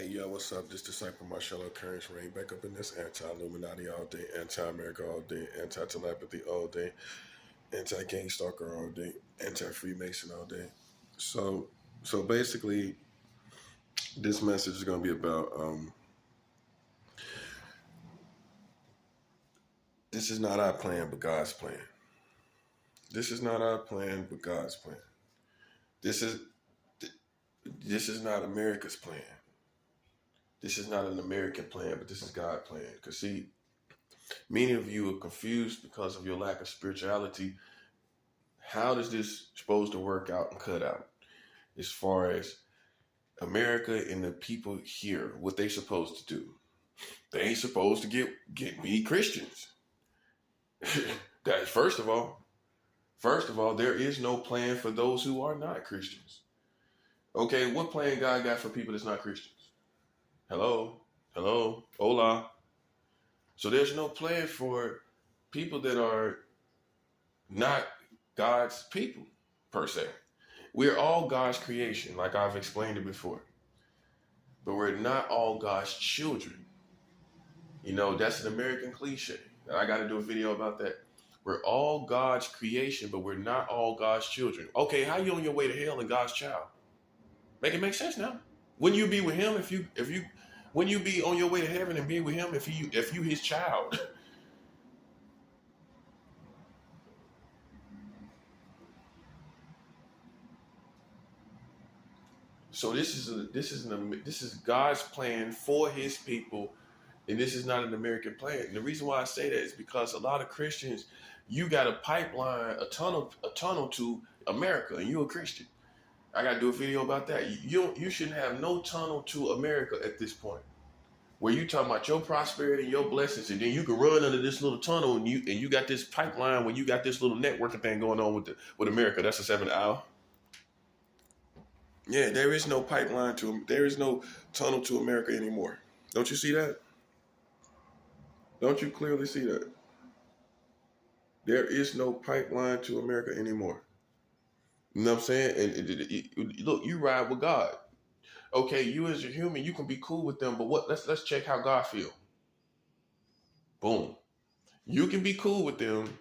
Yo, what's up? This disciple Marshall Occurrence Rain back up in this anti-Illuminati all day, anti-America all day, anti-telepathy all day, anti-gang stalker all day, anti-Freemason all day. So, so basically, this message is going to be about this is not our plan, but God's plan. This is not our plan, but God's plan. This is this is not America's plan. This is not an American plan, but this is God's plan. Because see, many of you are confused because of your lack of spirituality. How does this supposed to work out and cut out? As far as America and the people here, what they supposed to do? They ain't supposed to get me Christians. That first of all, there is no plan for those who are not Christians. Okay, what plan God got for people that's not Christians? Hello, hola. So there's no plan for people that are not God's people, per se. We're all God's creation, like I've explained it before. But we're not all God's children. You know, that's an American cliche. I got to do a video about that. We're all God's creation, but we're not all God's children. Okay, how you on your way to hell and God's child? Make it make sense now. Wouldn't you be with him if you wouldn't you be on your way to heaven and be with him if you his child? So this is God's plan for his people, and this is not an American plan. And the reason why I say that is because a lot of Christians, you got a pipeline, a tunnel to America, and you're a Christian. I got to do a video about that. You shouldn't have no tunnel to America at this point, where you talking about your prosperity and your blessings, and then you can run under this little tunnel, and you got this pipeline where you got this little networking thing going on with America. That's a 7 hour. Yeah, there is no there is no tunnel to America anymore. Don't you see that? Don't you clearly see that? There is no pipeline to America anymore. You know what I'm saying? And look, you ride with God. Okay, you as a human, you can be cool with them, but let's check how God feel. Boom. You can be cool with them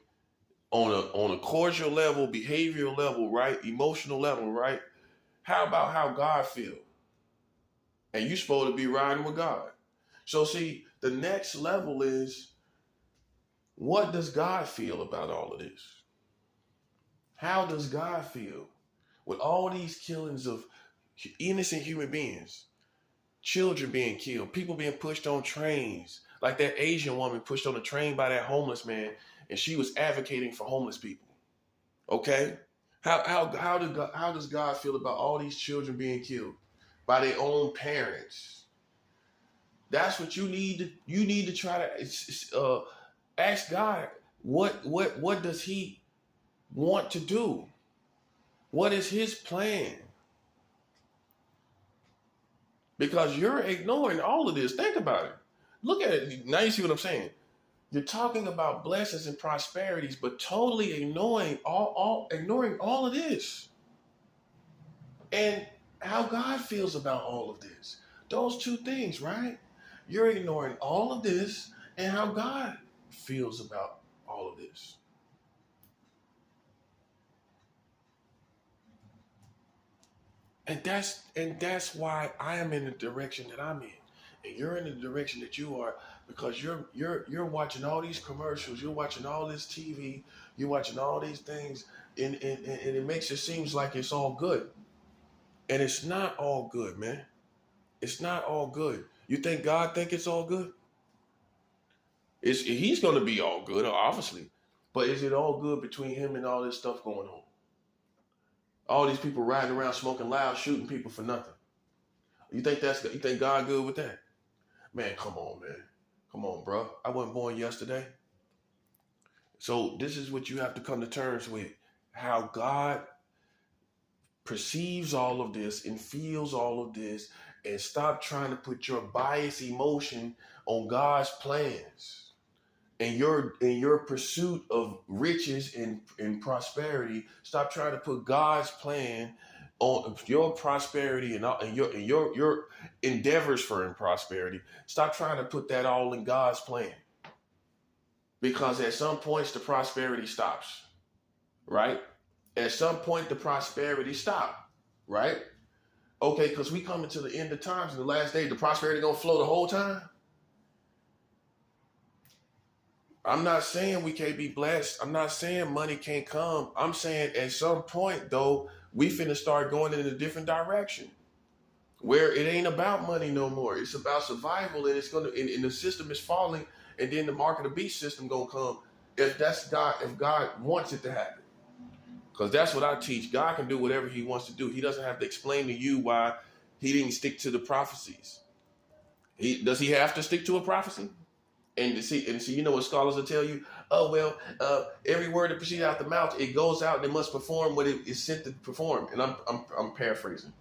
on a cordial level, behavioral level, right? Emotional level, right? How about how God feel? And you're supposed to be riding with God. So see, the next level is, what does God feel about all of this? How does God feel with all these killings of innocent human beings, children being killed, people being pushed on trains, like that Asian woman pushed on a train by that homeless man, and she was advocating for homeless people. Okay? How does God feel about all these children being killed by their own parents? That's what you need to try to ask God. What does He want to do? What is His plan? Because you're ignoring all of this. Think about it. Look at it. Now you see what I'm saying. You're talking about blessings and prosperities, but totally ignoring all of this. And how God feels about all of this. Those two things, right? You're ignoring all of this and how God feels about all of this. And that's why I am in the direction that I'm in. And you're in the direction that you are, because you're watching all these commercials, you're watching all this TV, you're watching all these things, and it makes it seems like it's all good. And it's not all good, man. It's not all good. You think God think it's all good? He's going to be all good, obviously. But is it all good between him and all this stuff going on? All these people riding around smoking loud, shooting people for nothing. You think God good with that? Man, come on, man. Come on, bro. I wasn't born yesterday. So this is what you have to come to terms with. How God perceives all of this and feels all of this, and stop trying to put your biased emotion on God's plans and your pursuit of riches and prosperity. Stop trying to put God's plan on your prosperity and your endeavors for prosperity. Stop trying to put that all in God's plan, because at some points the prosperity stops, right? At some point the prosperity stop, right? Okay, because we coming to the end of times in the last days, the prosperity gonna flow the whole time. I'm not saying we can't be blessed. I'm not saying money can't come. I'm saying at some point though, we finna start going in a different direction where it ain't about money no more. It's about survival, and it's gonna and the system is falling, and then the mark of the beast system gonna come if that's God, if God wants it to happen. Because that's what I teach. God can do whatever he wants to do. He doesn't have to explain to you why he didn't stick to the prophecies. Does he have to stick to a prophecy? And see, you know what scholars will tell you? Oh, well, every word that proceeds out the mouth, it goes out and it must perform what it is sent to perform. And I'm paraphrasing.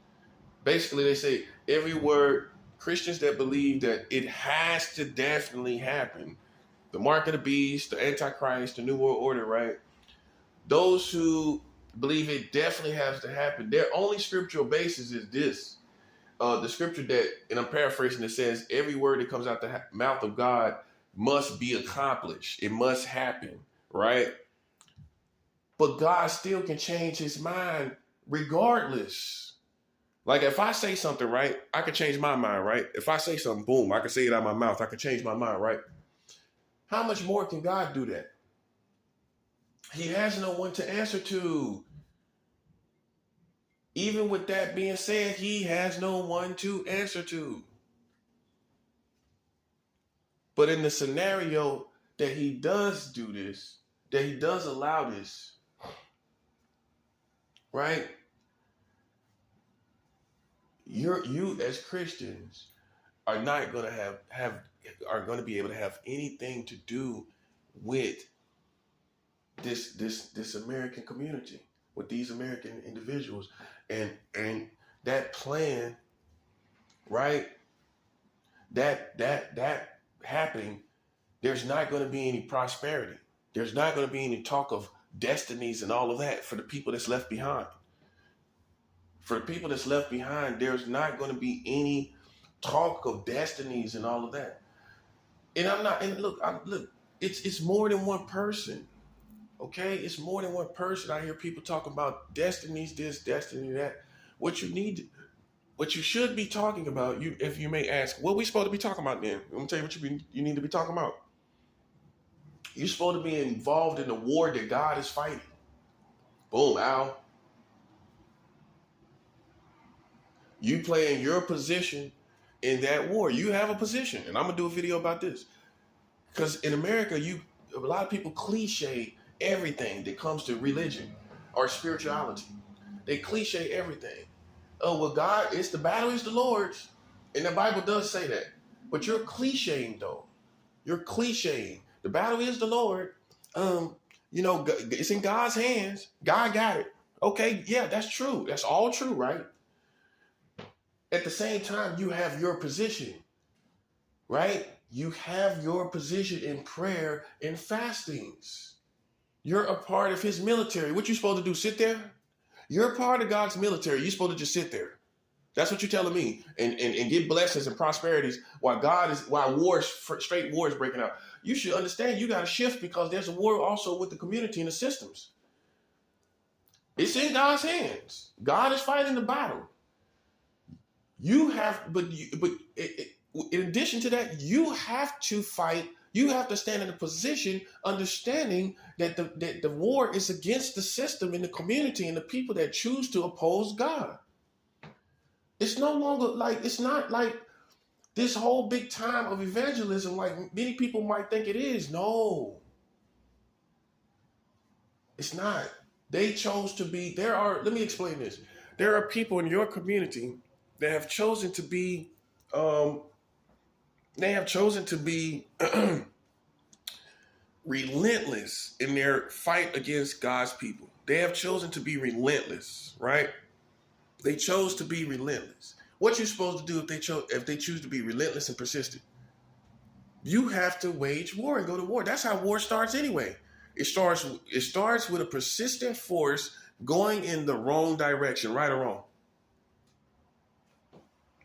Basically, they say every word, Christians that believe that it has to definitely happen, the mark of the beast, the Antichrist, the New World Order, right? Those who believe it definitely has to happen, their only scriptural basis is this. The scripture that, and I'm paraphrasing, it says every word that comes out the mouth of God must be accomplished. It must happen, right? But God still can change his mind regardless. Like if I say something, right, I can change my mind, right? If I say something, boom, I can say it out of my mouth. I can change my mind, right? How much more can God do that? He has no one to answer to. Even with that being said, he has no one to answer to. But in the scenario that he does do this, that he does allow this, right? You as Christians are not going to are going to be able to have anything to do with this American community, with these American individuals, and that plan, right? That happening, there's not going to be any prosperity. There's not going to be any talk of destinies and all of that for the people that's left behind. For the people that's left behind, there's not going to be any talk of destinies and all of that. And look, it's more than one person. Okay, it's more than one person. I hear people talking about destinies, this, destiny, that. What you should be talking about, if you may ask, what are we supposed to be talking about then? I'm gonna tell you what you need to be talking about. You're supposed to be involved in the war that God is fighting. Boom, Al. You playing your position in that war. You have a position, and I'm gonna do a video about this. Because in America, a lot of people cliche everything that comes to religion or spirituality. They cliche everything. Oh, well, God, the battle is the Lord's. And the Bible does say that. But you're clicheing, though. You're clicheing. The battle is the Lord. It's in God's hands. God got it. Okay, yeah, that's true. That's all true, right? At the same time, you have your position, right? You have your position in prayer and fastings. You're a part of his military. What you supposed to do? Sit there? You're a part of God's military. You're supposed to just sit there. That's what you're telling me. And get blessings and prosperities while straight wars breaking out. You should understand you got to shift, because there's a war also with the community and the systems. It's in God's hands. God is fighting the battle. You have, in addition to that, you have to fight. You have to stand in a position understanding that the war is against the system and the community and the people that choose to oppose God. It's no longer it's not like this whole big time of evangelism like many people might think it is. No, it's not. They chose to be, let me explain this. There are people in your community that have chosen to be, relentless in their fight against God's people. They have chosen to be relentless, right? They chose to be relentless. What you're supposed to do if they choose to be relentless and persistent? You have to wage war and go to war. That's how war starts anyway. It starts with a persistent force going in the wrong direction, right or wrong.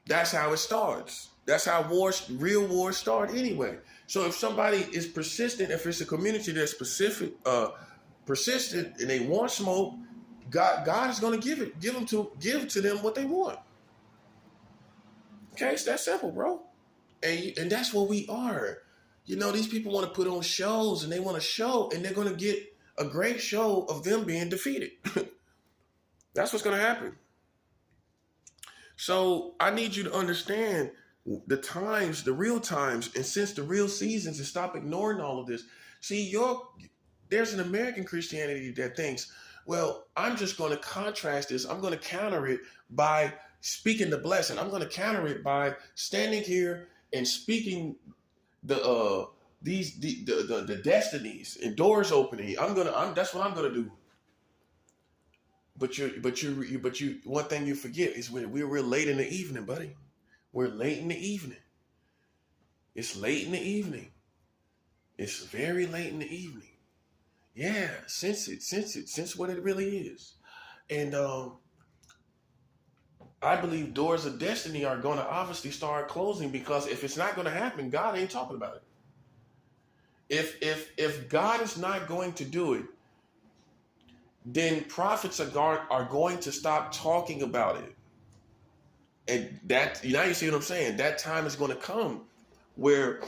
That's how it starts. That's how real wars start anyway. So if somebody is persistent, if it's a community that's persistent and they want smoke, God is going to give to them what they want. Okay, it's that simple, bro. And that's what we are. You know, these people want to put on shows and they want to show, and they're going to get a great show of them being defeated. That's what's going to happen. So I need you to understand the times, the real times, and since the real seasons, and stop ignoring all of this. See, there's an American Christianity that thinks, well, I'm just going to contrast this. I'm going to counter it by speaking the blessing. I'm going to counter it by standing here and speaking the destinies and doors opening. That's what I'm gonna do. But you one thing you forget is we're late in the evening, buddy. We're late in the evening. It's late in the evening. It's very late in the evening. Yeah, sense what it really is. And I believe doors of destiny are going to obviously start closing, because if it's not going to happen, God ain't talking about it. If God is not going to do it, then prophets are going to stop talking about it. And that, now you see what I'm saying? That time is going to come where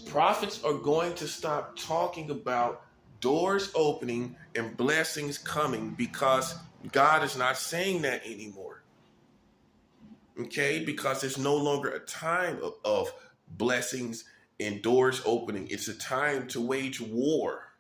prophets are going to stop talking about doors opening and blessings coming, because God is not saying that anymore. Okay, because it's no longer a time of blessings and doors opening. It's a time to wage war.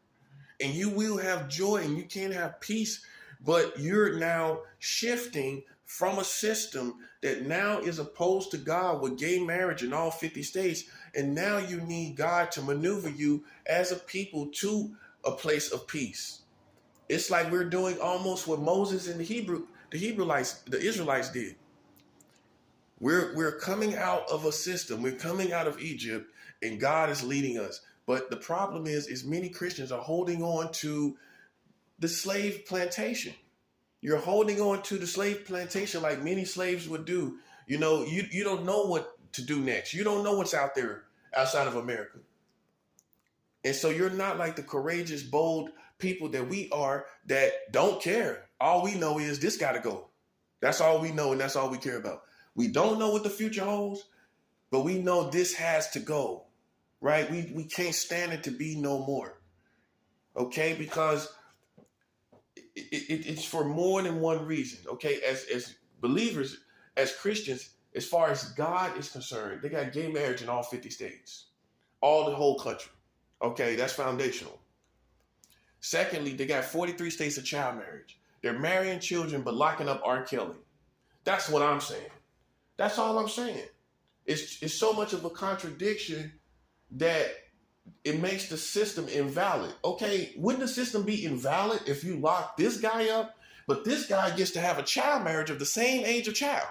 And you will have joy and you can have peace, but you're now shifting from a system that now is opposed to God with gay marriage in all 50 states. And now you need God to maneuver you as a people to a place of peace. It's like we're doing almost what Moses and the Israelites did. We're coming out of a system. We're coming out of Egypt, and God is leading us. But the problem is many Christians are holding on to the slave plantation. You're holding on to the slave plantation like many slaves would do. You know, you don't know what to do next. You don't know what's out there outside of America. And so you're not like the courageous, bold people that we are that don't care. All we know is this got to go. That's all we know, and that's all we care about. We don't know what the future holds, but we know this has to go, right? We can't stand it to be no more, okay? Because it's for more than one reason, okay? As believers, as Christians, as far as God is concerned, they got gay marriage in all 50 states, the whole country, okay? That's foundational. Secondly, they got 43 states of child marriage. They're marrying children but locking up R. Kelly. That's what I'm saying. That's all I'm saying. It's so much of a contradiction that it makes the system invalid. Okay, wouldn't the system be invalid if you lock this guy up, but this guy gets to have a child marriage of the same age of child?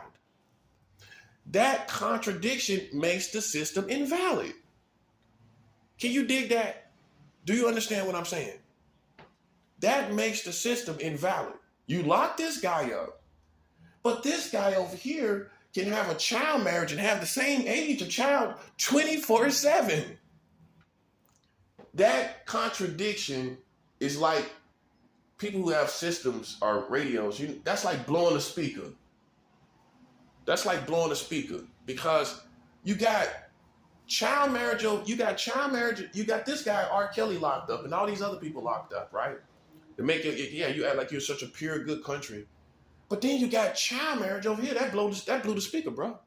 That contradiction makes the system invalid. Can you dig that? Do you understand what I'm saying? That makes the system invalid. You lock this guy up, but this guy over here can have a child marriage and have the same age of child 24/7. That contradiction is like people who have systems or radios. That's like blowing a speaker. That's like blowing a speaker, because you got child marriage. You got this guy R. Kelly locked up and all these other people locked up, right? To make it, you act like you're such a pure, good country. But then you got child marriage over here. That blew the speaker, bro.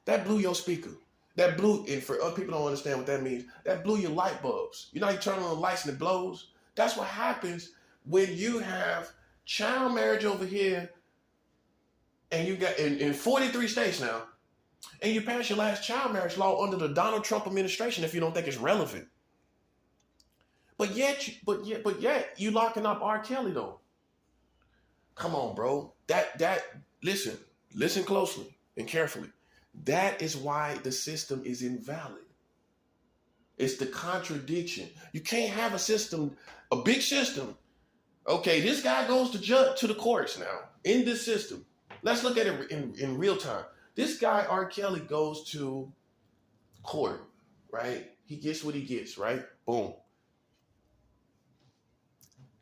That blew your speaker. That blew, and for other people don't understand what that means, that blew your light bulbs. You know how you turn on the lights and it blows? That's what happens when you have child marriage over here, and you got in 43 states now, and you pass your last child marriage law under the Donald Trump administration if you don't think it's relevant. But yet you locking up R. Kelly though. Come on, bro. Listen closely and carefully. That is why the system is invalid. It's the contradiction. You can't have a system, a big system, Okay, this guy goes to the courts now in this system. Let's look at it in real time. This guy, R. Kelly, goes to court, right? He gets what he gets, right? Boom.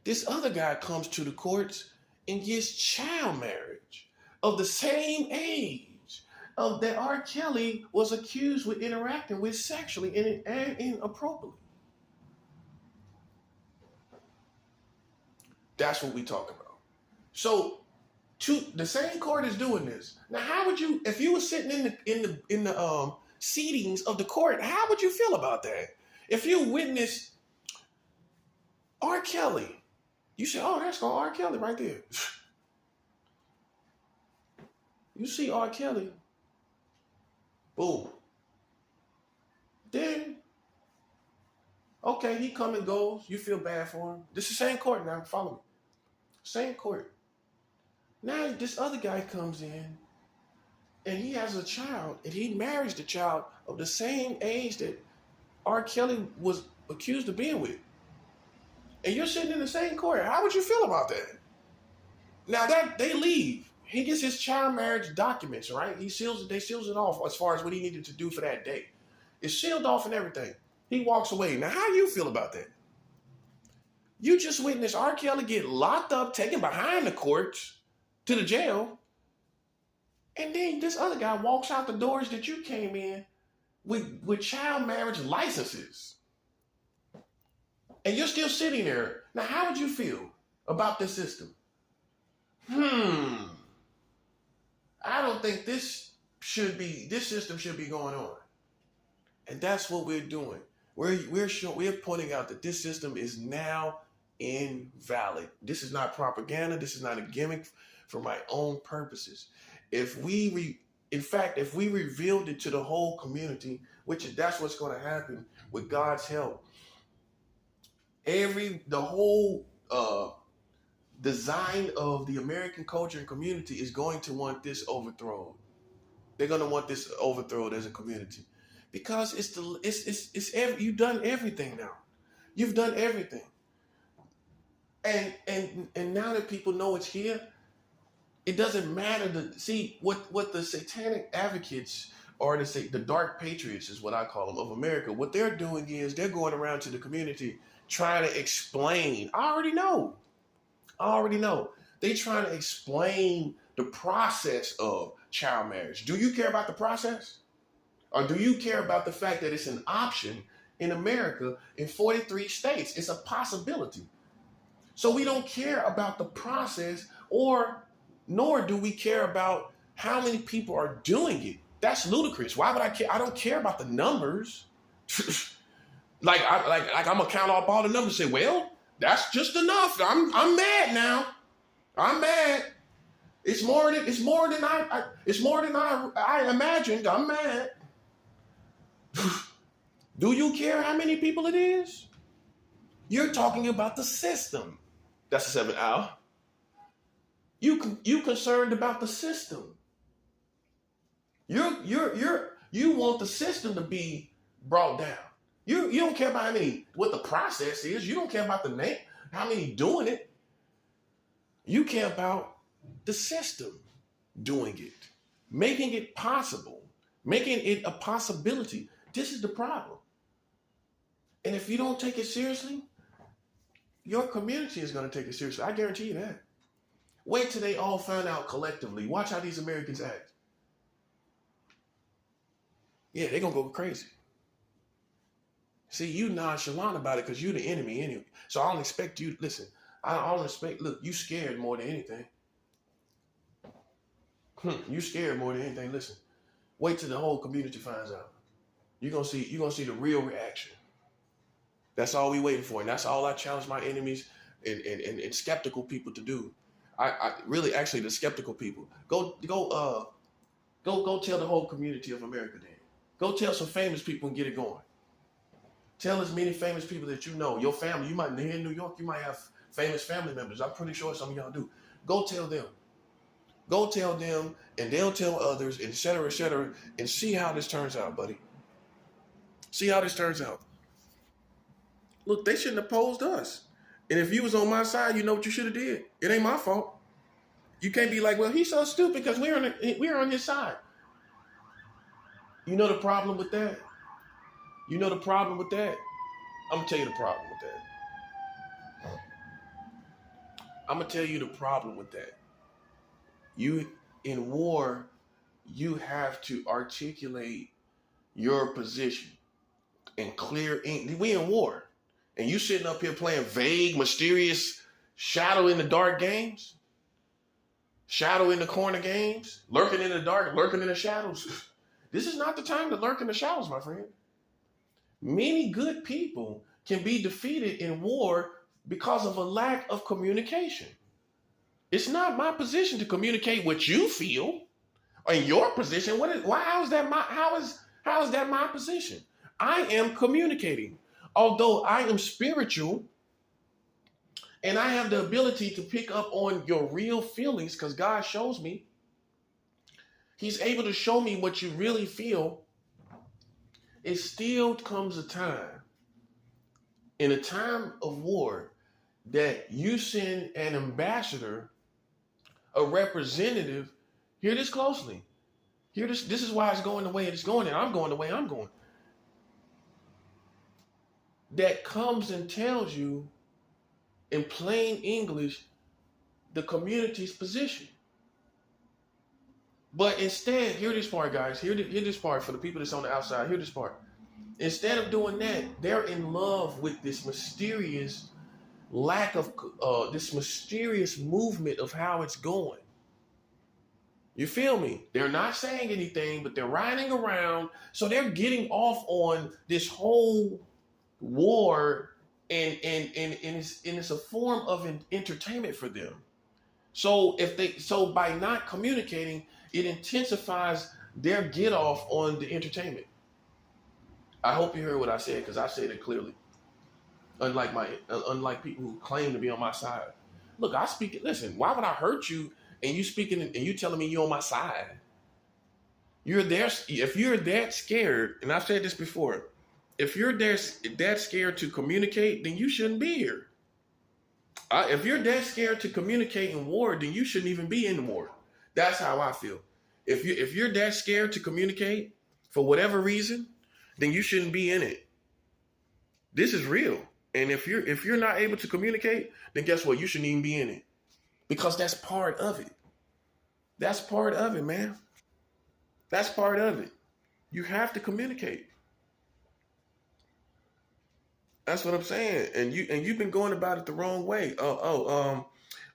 This other guy comes to the courts and gets child marriage of the same age of that R. Kelly was accused with interacting with sexually and inappropriately. That's what we talk about. So, the same court is doing this. Now, how would you, if you were sitting in the seatings of the court, how would you feel about that? If you witnessed R. Kelly, you say, "Oh, that's called R. Kelly right there." You see R. Kelly, boom. Then, okay, he come and goes. You feel bad for him. This is the same court now. Follow me. Same court. Now this other guy comes in and he has a child and he marries the child of the same age that R. Kelly was accused of being with. And you're sitting in the same court. How would you feel about that? Now that they leave, he gets his child marriage documents, right? They seals it off as far as what he needed to do for that day. It's sealed off and everything. He walks away. Now, how do you feel about that? You just witnessed R. Kelly get locked up, taken behind the courts to the jail, and then this other guy walks out the doors that you came in with child marriage licenses. And you're still sitting there. Now, how would you feel about this system? I don't think this system should be going on. And that's what we're doing. We're pointing out that this system is now invalid. This is not propaganda. This is not a gimmick for my own purposes. If we revealed it to the whole community, that's what's going to happen with God's help. The whole design of the American culture and community is going to want this overthrown. They're going to want this overthrown as a community because you've done everything now. You've done everything. And now that people know it's here, it doesn't matter what the satanic advocates or the dark patriots is what I call them of America. What they're doing is they're going around to the community trying to explain. I already know. They trying to explain the process of child marriage. Do you care about the process? Or do you care about the fact that it's an option in America in 43 states? It's a possibility. So we don't care about the process nor do we care about how many people are doing it. That's ludicrous. Why would I care? I don't care about the numbers. I'm gonna count up all the numbers and say, well, that's just enough. I'm mad now. I'm mad. It's more than I imagined. I'm mad. Do you care how many people it is? You're talking about the system. That's a 7 hour. You concerned about the system. You want the system to be brought down. You don't care about what the process is. You don't care about the name, how many doing it. You care about the system doing it, making it possible, making it a possibility. This is the problem. And if you don't take it seriously, your community is going to take it seriously. I guarantee you that. Wait till they all find out collectively. Watch how these Americans act. Yeah, they're going to go crazy. See, you nonchalant about it because you're the enemy anyway. So I don't expect you, listen, look, you scared more than anything. You scared more than anything. Listen, wait till the whole community finds out. You're gonna see the real reaction. That's all we waiting for. And that's all I challenge my enemies and skeptical people to do. I really, actually, the skeptical people. Go tell the whole community of America then. Go tell some famous people and get it going. Tell as many famous people that you know. Your family, you might, here in New York, you might have famous family members. I'm pretty sure some of y'all do. Go tell them. Go tell them, and they'll tell others, et cetera, and see how this turns out, buddy. See how this turns out. Look, they shouldn't have opposed us. And if you was on my side, you know what you should have did. It ain't my fault. You can't be like, well, he's so stupid because we're on his side. You know the problem with that? You know the problem with that? I'm going to tell you the problem with that. I'm going to tell you the problem with that. In war, you have to articulate your position in clear ink. We in war. And you sitting up here playing vague, mysterious, shadow in the dark games? Shadow in the corner games? Lurking in the dark, lurking in the shadows? This is not the time to lurk in the shadows, my friend. Many good people can be defeated in war because of a lack of communication. It's not my position to communicate what you feel. In your position, how is that my position? I am communicating. Although I am spiritual and I have the ability to pick up on your real feelings because God shows me. He's able to show me what you really feel. It still comes a time, in a time of war, that you send an ambassador, a representative. Hear this closely. Hear this. This is why it's going the way it's going, and I'm going the way I'm going. That comes and tells you in plain English the community's position. But instead, hear this part, guys. Hear this part for the people that's on the outside. Hear this part. Instead of doing that, they're in love with this mysterious lack of, this mysterious movement of how it's going. You feel me? They're not saying anything, but they're riding around. So they're getting off on this whole war, and it's a form of entertainment for them. So by not communicating, it intensifies their get off on the entertainment. I hope you heard what I said, because I said it clearly. Unlike people who claim to be on my side. Look, I speak. Listen, why would I hurt you and you speaking and you telling me you're on my side? You're there. If you're that scared, and I've said this before, if you're that scared to communicate, then you shouldn't be here. If you're that scared to communicate in war, then you shouldn't even be in war. That's how I feel. If you're that scared to communicate for whatever reason, then you shouldn't be in it. This is real. And if you're not able to communicate, then guess what? You shouldn't even be in it. Because that's part of it. That's part of it, man. That's part of it. You have to communicate. That's what I'm saying. And you've been going about it the wrong way.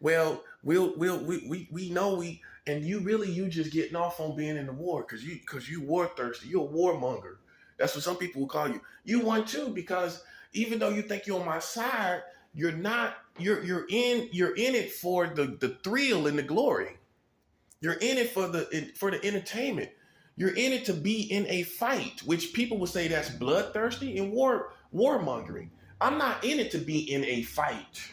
Well, we know and you just getting off on being in the war because you war thirsty. You're a warmonger. That's what some people will call you. You want to, because even though you think you're on my side, you're not. You're in it for the thrill and the glory. You're in it for the entertainment. You're in it to be in a fight, which people would say that's bloodthirsty and warmongering. I'm not in it to be in a fight.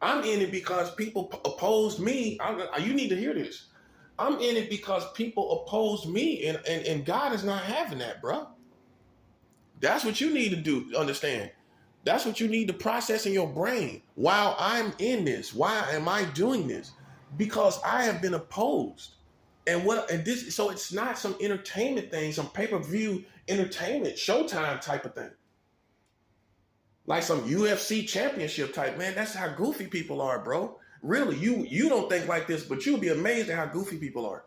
I'm in it because people opposed me. You need to hear this. I'm in it because people opposed me, and God is not having that, bro. That's what you need to do. Understand? That's what you need to process in your brain. While I'm in this, why am I doing this? Because I have been opposed. So it's not some entertainment thing, some pay-per-view entertainment, Showtime type of thing. Like some UFC championship type, man. That's how goofy people are, bro. Really, you don't think like this, but you'll be amazed at how goofy people are.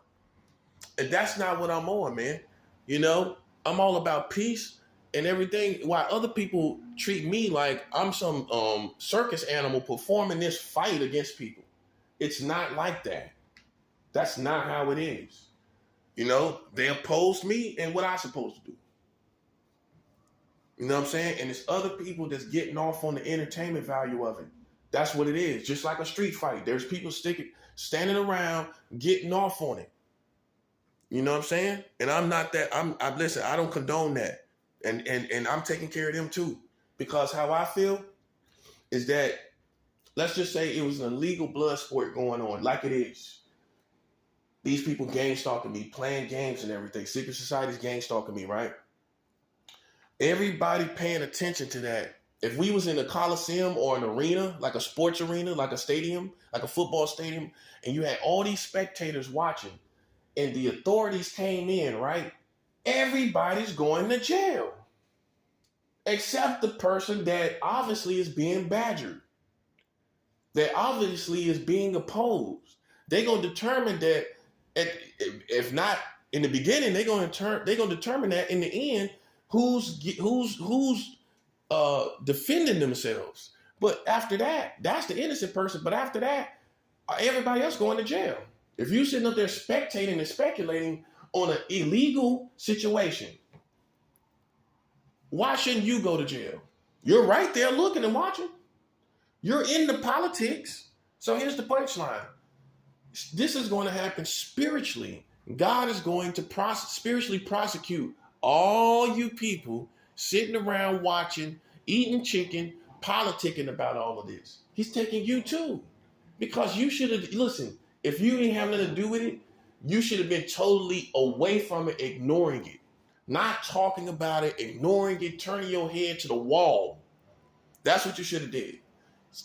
And that's not what I'm on, man. You know, I'm all about peace and everything. While other people treat me like I'm some circus animal performing this fight against people. It's not like that. That's not how it is. You know, they opposed me, and what I supposed to do? You know what I'm saying? And it's other people that's getting off on the entertainment value of it. That's what it is. Just like a street fight. There's people standing around getting off on it. You know what I'm saying? And I'm not that. Listen, I don't condone that. And I'm taking care of them too. Because how I feel is that, let's just say it was an illegal blood sport going on, like it is. These people gang stalking me, playing games and everything. Secret society's gang stalking me, right? Everybody paying attention to that If we was in a coliseum or an arena, like a sports arena, like a stadium, like a football stadium, and you had all these spectators watching, and the authorities came in, right? Everybody's going to jail, except the person that obviously is being badgered, that obviously is being opposed. They're gonna determine that, if not in the beginning, they're gonna determine that in the end who's defending themselves. But after that, that's the innocent person. But after that, everybody else going to jail. If you sitting up there spectating and speculating on an illegal situation, why shouldn't you go to jail? You're right there looking and watching. You're in the politics. So here's the punchline. This is going to happen spiritually. God is going to spiritually prosecute all you people sitting around watching, eating chicken, politicking about all of this. He's taking you too. Because you should have, listen, if you didn't have nothing to do with it, you should have been totally away from it, ignoring it. Not talking about it, ignoring it, turning your head to the wall. That's what you should have did.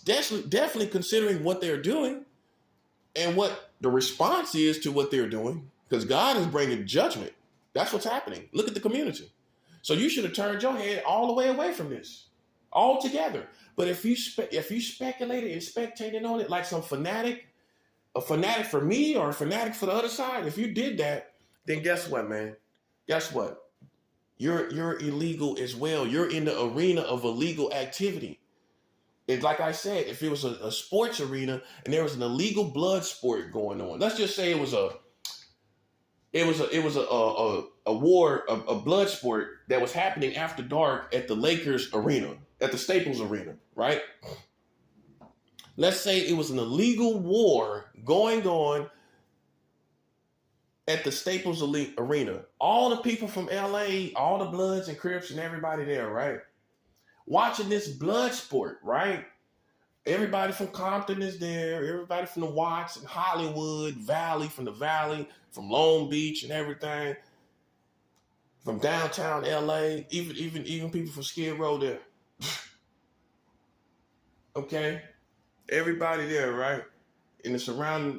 Definitely considering what they're doing and what the response is to what they're doing, because God is bringing judgment. That's what's happening. Look at the community. So you should have turned your head all the way away from this, altogether. But if you speculated and spectated on it like some fanatic, a fanatic for me or a fanatic for the other side, if you did that, then guess what, man? Guess what? You're illegal as well. You're in the arena of illegal activity. It's like I said, if it was a sports arena and there was an illegal blood sport going on, let's just say it was a war, a blood sport that was happening after dark at the Lakers arena, at the Staples Arena, right? Let's say it was an illegal war going on at the Staples Arena. All the people from LA, all the Bloods and Crips and everybody there, right? Watching this blood sport, right? Everybody from Compton is there. Everybody from the Watts and Hollywood Valley, from the Valley, from Long Beach and everything, from downtown LA, even people from Skid Row there. Okay, everybody there, right? In the surrounding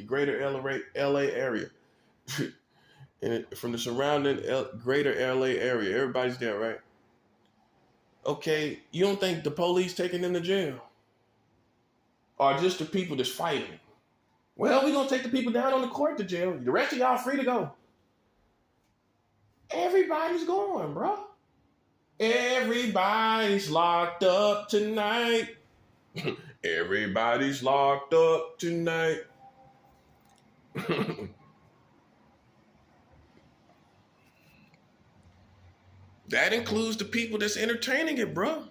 greater LA area, from the surrounding greater LA area, everybody's there, right? Okay, you don't think the police taking them to jail? Or just the people that's fighting? Well, we're going to take the people down on the court to jail. The rest of y'all free to go. Everybody's going, bro. Everybody's locked up tonight. Everybody's locked up tonight. That includes the people that's entertaining it, bro.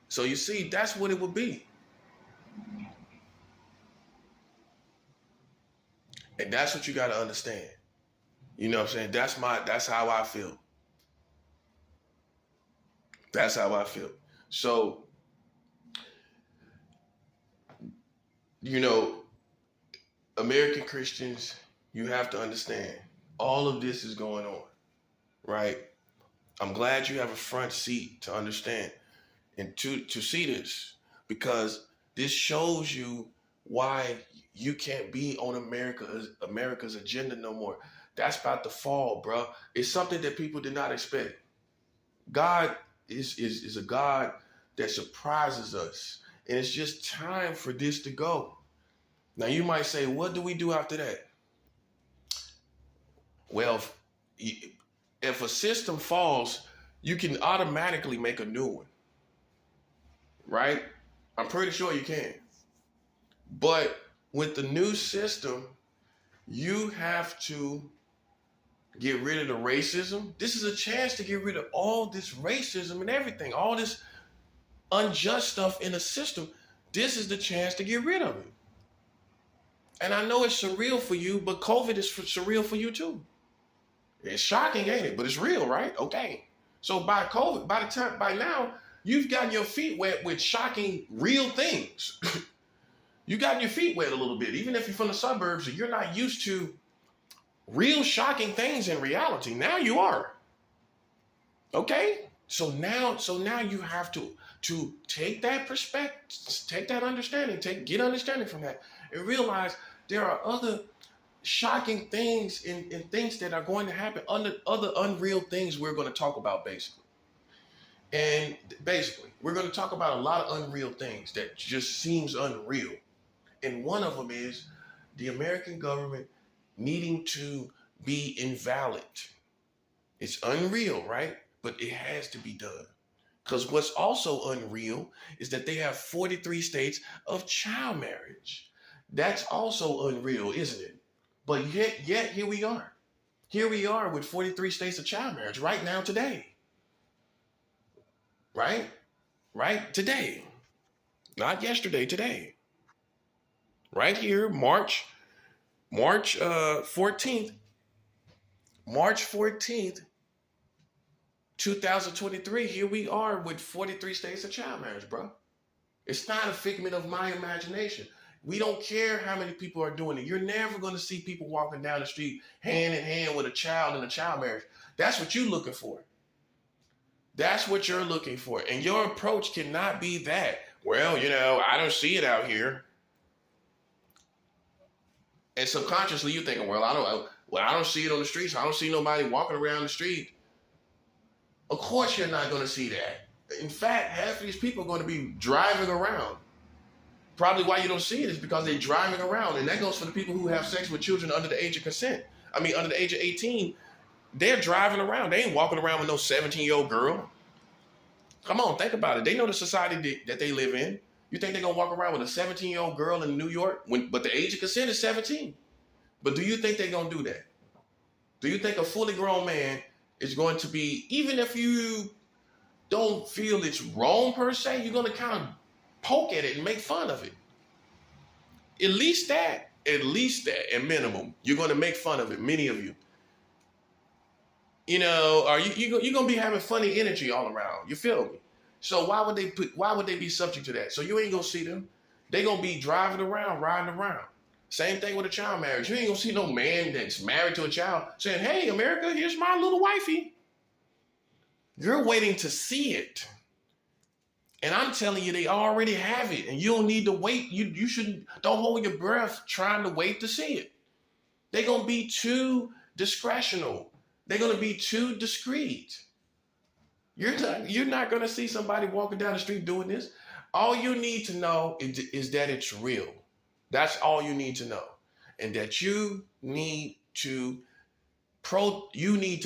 So you see, that's what it would be. And that's what you got to understand. You know what I'm saying? That's how I feel. That's how I feel. So, you know, American Christians, you have to understand, all of this is going on, right? I'm glad you have a front seat to understand and to see this, because this shows you why you can't be on America's agenda no more. That's about to fall, bro. It's something that people did not expect. God is a God that surprises us, and it's just time for this to go. Now, you might say, what do we do after that? Well, if a system falls, you can automatically make a new one, right? I'm pretty sure you can. But with the new system, you have to get rid of the racism. This is a chance to get rid of all this racism and everything, all this unjust stuff in the system. This is the chance to get rid of it. And I know it's surreal for you, but COVID is surreal for you too. It's shocking, ain't it? But it's real, right? Okay. So by now, you've gotten your feet wet with shocking, real things. You've gotten your feet wet a little bit, even if you're from the suburbs and you're not used to real shocking things in reality. Now you are. Okay? So now you have to take that perspective, take that understanding, get understanding from that, and realize there are other shocking things and things that are going to happen, other unreal things we're going to talk about basically. And basically, we're going to talk about a lot of unreal things that just seems unreal. And one of them is the American government needing to be invalid. It's unreal, right? But it has to be done. Because what's also unreal is that they have 43 states of child marriage. That's also unreal, isn't it? But yet here we are. Here we are with 43 states of child marriage right now, today. Right? Right? Today. Not yesterday, today. Right here, March 14th. March 14th, 2023, here we are with 43 states of child marriage, bro. It's not a figment of my imagination. We don't care how many people are doing it. You're never going to see people walking down the street hand in hand with a child in a child marriage. That's what you're looking for. That's what you're looking for. And your approach cannot be that. Well, I don't see it out here. And subconsciously you're thinking, I don't see it on the streets. I don't see nobody walking around the street. Of course you're not going to see that. In fact, half of these people are going to be driving around. Probably why you don't see it is because they're driving around. And that goes for the people who have sex with children under the age of consent. Under the age of 18, they're driving around. They ain't walking around with no 17-year-old girl. Come on, think about it. They know the society that they live in. You think they're going to walk around with a 17-year-old girl in New York? But the age of consent is 17. But do you think they're going to do that? Do you think a fully grown man is going to be, even if you don't feel it's wrong per se, you're going to kind of poke at it and make fun of it? At least that, at minimum, you're going to make fun of it, many of you. Are you're going to be having funny energy all around. You feel me? So why would they be subject to that? So you ain't going to see them. They're going to be driving around, riding around. Same thing with a child marriage. You ain't going to see no man that's married to a child saying, hey, America, here's my little wifey. You're waiting to see it. And I'm telling you, they already have it. And you don't need to wait. You shouldn't, don't hold your breath trying to wait to see it. They're going to be too discretional. They're going to be too discreet. You're not going to see somebody walking down the street doing this. All you need to know is that it's real. That's all you need to know. And that you need to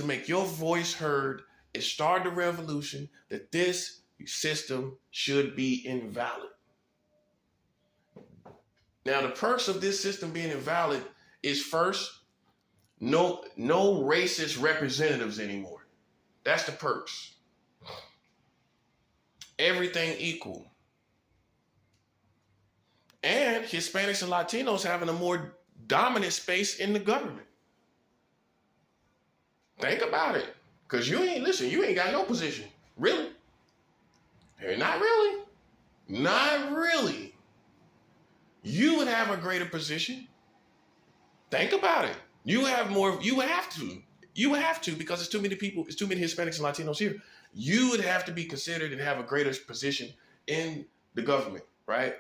make your voice heard and start the revolution that this system should be invalid. Now, the perks of this system being invalid is, first, no racist representatives anymore. That's the perks. Everything equal. And Hispanics and Latinos having a more dominant space in the government. Think about it. Because you ain't got no position. Really? Not really. Not really. You would have a greater position. Think about it. You would have to because it's too many people, it's too many Hispanics and Latinos here. You would have to be considered and have a greater position in the government, right?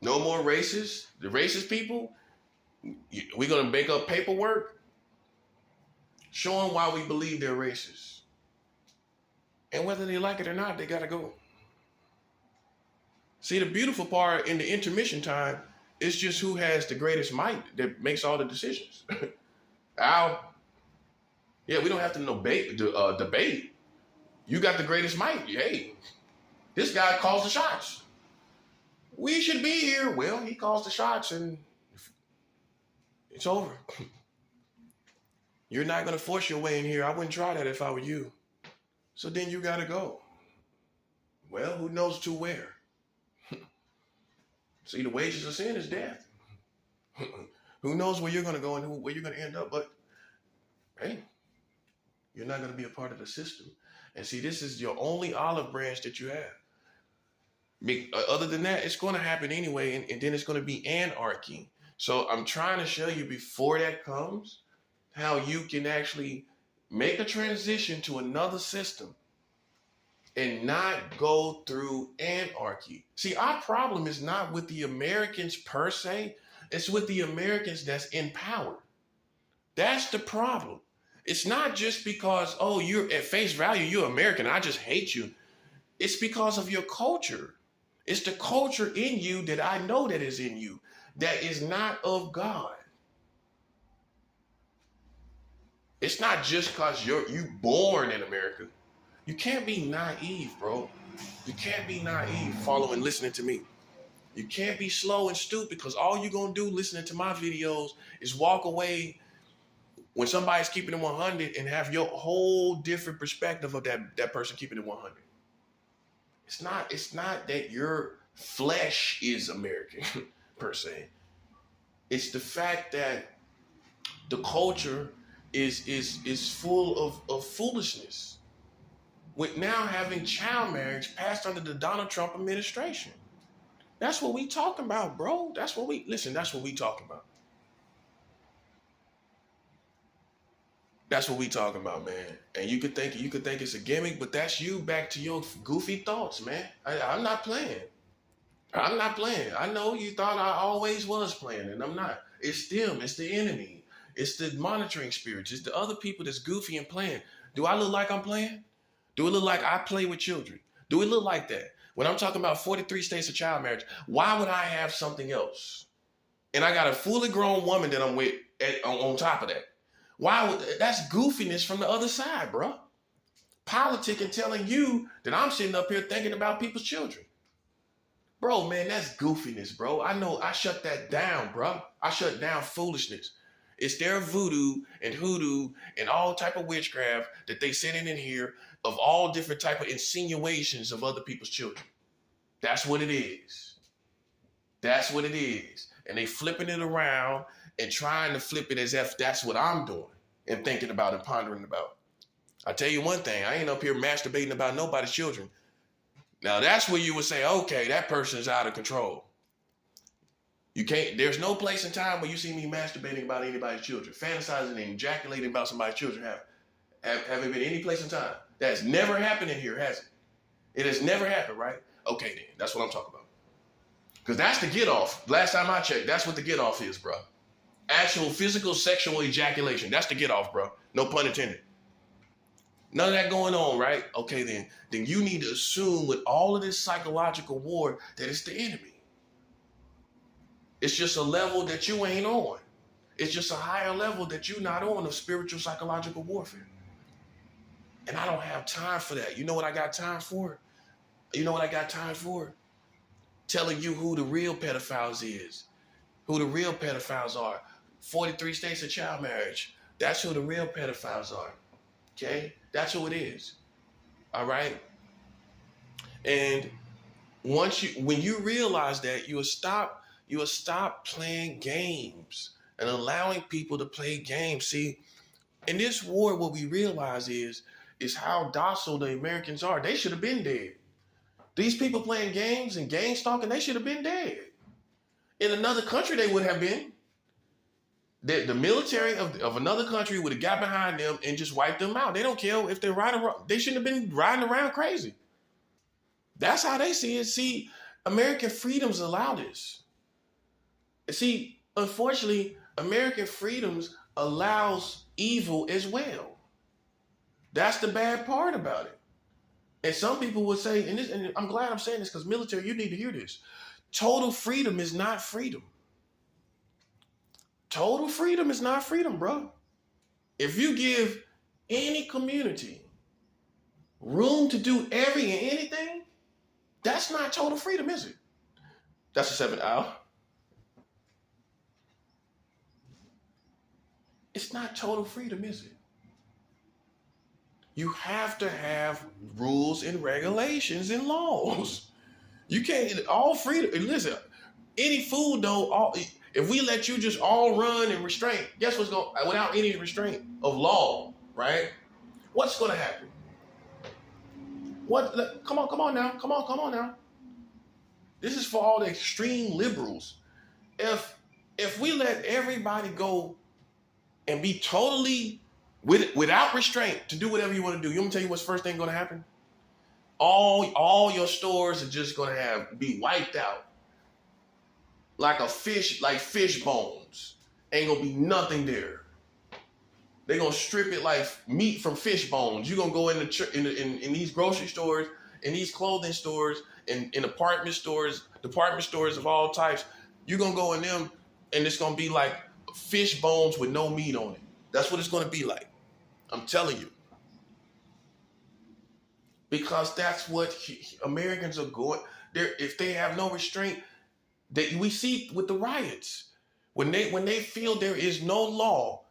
No more racists. The racist people, we're going to make up paperwork showing why we believe they're racist. And whether they like it or not, they got to go. See, the beautiful part in the intermission time is just who has the greatest might that makes all the decisions. We don't have to debate. You got the greatest might. Hey, this guy calls the shots. We should be here. Well, he calls the shots and it's over. You're not going to force your way in here. I wouldn't try that if I were you. So then you got to go. Well, who knows to where? See, the wages of sin is death. Who knows where you're going to go and where you're going to end up? But, hey, you're not going to be a part of the system. And see, this is your only olive branch that you have. Other than that, it's going to happen anyway, and then it's going to be anarchy. So I'm trying to show you before that comes how you can actually make a transition to another system and not go through anarchy. See, our problem is not with the Americans per se, it's with the Americans that's in power. That's the problem. It's not just because, oh, you're at face value, you're American, I just hate you. It's because of your culture. It's the culture in you that I know that is in you, that is not of God. It's not just because you born in America. You can't be naive, bro. You can't be naive following, listening to me. You can't be slow and stupid, because all you're going to do listening to my videos is walk away when somebody's keeping it 100 and have your whole different perspective of that person keeping it 100. It's not that your flesh is American per se. It's the fact that the culture is full of foolishness. With now having child marriage passed under the Donald Trump administration. That's what we talking about, bro. That's what we talking about. That's what we talking about, man. And you could think it's a gimmick, but that's you back to your goofy thoughts, man. I'm not playing. I'm not playing. I know you thought I always was playing, and I'm not. It's them. It's the enemy. It's the monitoring spirits. It's the other people that's goofy and playing. Do I look like I'm playing? Do it look like I play with children? Do it look like that? When I'm talking about 43 states of child marriage, why would I have something else? And I got a fully grown woman that I'm with on top of that. That's goofiness from the other side, bro. Politicking, telling you that I'm sitting up here thinking about people's children. Bro, man, that's goofiness, bro. I know I shut that down, bro. I shut down foolishness. It's their voodoo and hoodoo and all type of witchcraft that they sending in here of all different type of insinuations of other people's children. That's what it is. That's what it is. And they flipping it around and trying to flip it as if that's what I'm doing and thinking about and pondering about. I tell you one thing, I ain't up here masturbating about nobody's children. Now that's where you would say, okay, that person is out of control. You can't, there's no place in time where you see me masturbating about anybody's children, fantasizing and ejaculating about somebody's children. Have it been any place in time? That's never happened in here, has it? It has never happened, right? Okay, then. That's what I'm talking about. Because that's the get off. Last time I checked, that's what the get off is, bro. Actual physical sexual ejaculation. That's the get off, bro. No pun intended. None of that going on, right? Okay, then you need to assume with all of this psychological war that it's the enemy. It's just a level that you ain't on. It's just a higher level that you're not on of spiritual psychological warfare. And I don't have time for that. You know what I got time for? You know what I got time for? Telling you who the real pedophiles is. Who the real pedophiles are. 43 states of child marriage. That's who the real pedophiles are. Okay? That's who it is. All right? And when you realize that, you will stop playing games and allowing people to play games. See, in this war, what we realize is how docile the Americans are. They should have been dead. These people playing games and gang stalking, they should have been dead. In another country, they would have been. The military of another country would have got behind them and just wiped them out. They don't care if they're riding around. They shouldn't have been riding around crazy. That's how they see it. See, American freedoms allow this. See, unfortunately, American freedoms allows evil as well. That's the bad part about it. And some people would say, and I'm glad I'm saying this because military, you need to hear this. Total freedom is not freedom. Total freedom is not freedom, bro. If you give any community room to do every and anything, that's not total freedom, is it? That's the 7th hour. It's not total freedom, is it? You have to have rules and regulations and laws. You can't, all freedom, and listen, any food though, if we let you just all run and restrain, guess what's going, without any restraint of law, right? What's going to happen? Come on now. This is for all the extreme liberals. If if we let everybody go and be totally without restraint to do whatever you want to do, you want me to tell you what's first thing going to happen? All your stores are just going to be wiped out like fish bones. Ain't going to be nothing there. They're going to strip it like meat from fish bones. You're going to go in these grocery stores, in these clothing stores, in department stores of all types. You're going to go in them and it's going to be like fish bones with no meat on it. That's what it's going to be like. I'm telling you. Because that's what Americans are going. If they have no restraint, we see with the riots. When they feel there is no law,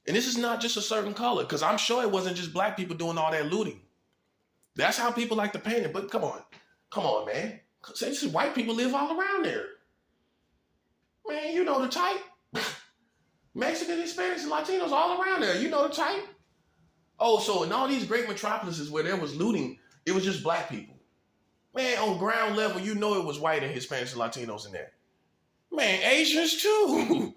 and this is not just a certain color, because I'm sure it wasn't just black people doing all that looting. That's how people like to paint it. But come on, man. This is white people live all around there. Man, you know the type. Mexicans, Hispanics, and Latinos all around there. You know the type. Oh, so in all these great metropolises where there was looting, it was just black people. Man, on ground level, you know it was white and Hispanics and Latinos in there. Man, Asians too.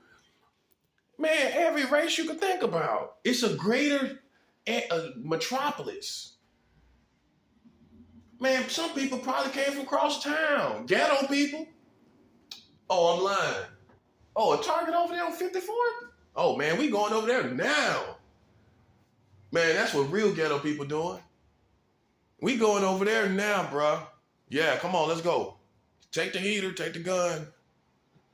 Man, every race you could think about. It's a greater metropolis. Man, some people probably came from across town. Ghetto people. Oh, I'm lying. Oh, a Target over there on 54th? Oh, man, we going over there now. Man, that's what real ghetto people doing. We going over there now, bruh. Yeah, come on, let's go. Take the heater, take the gun.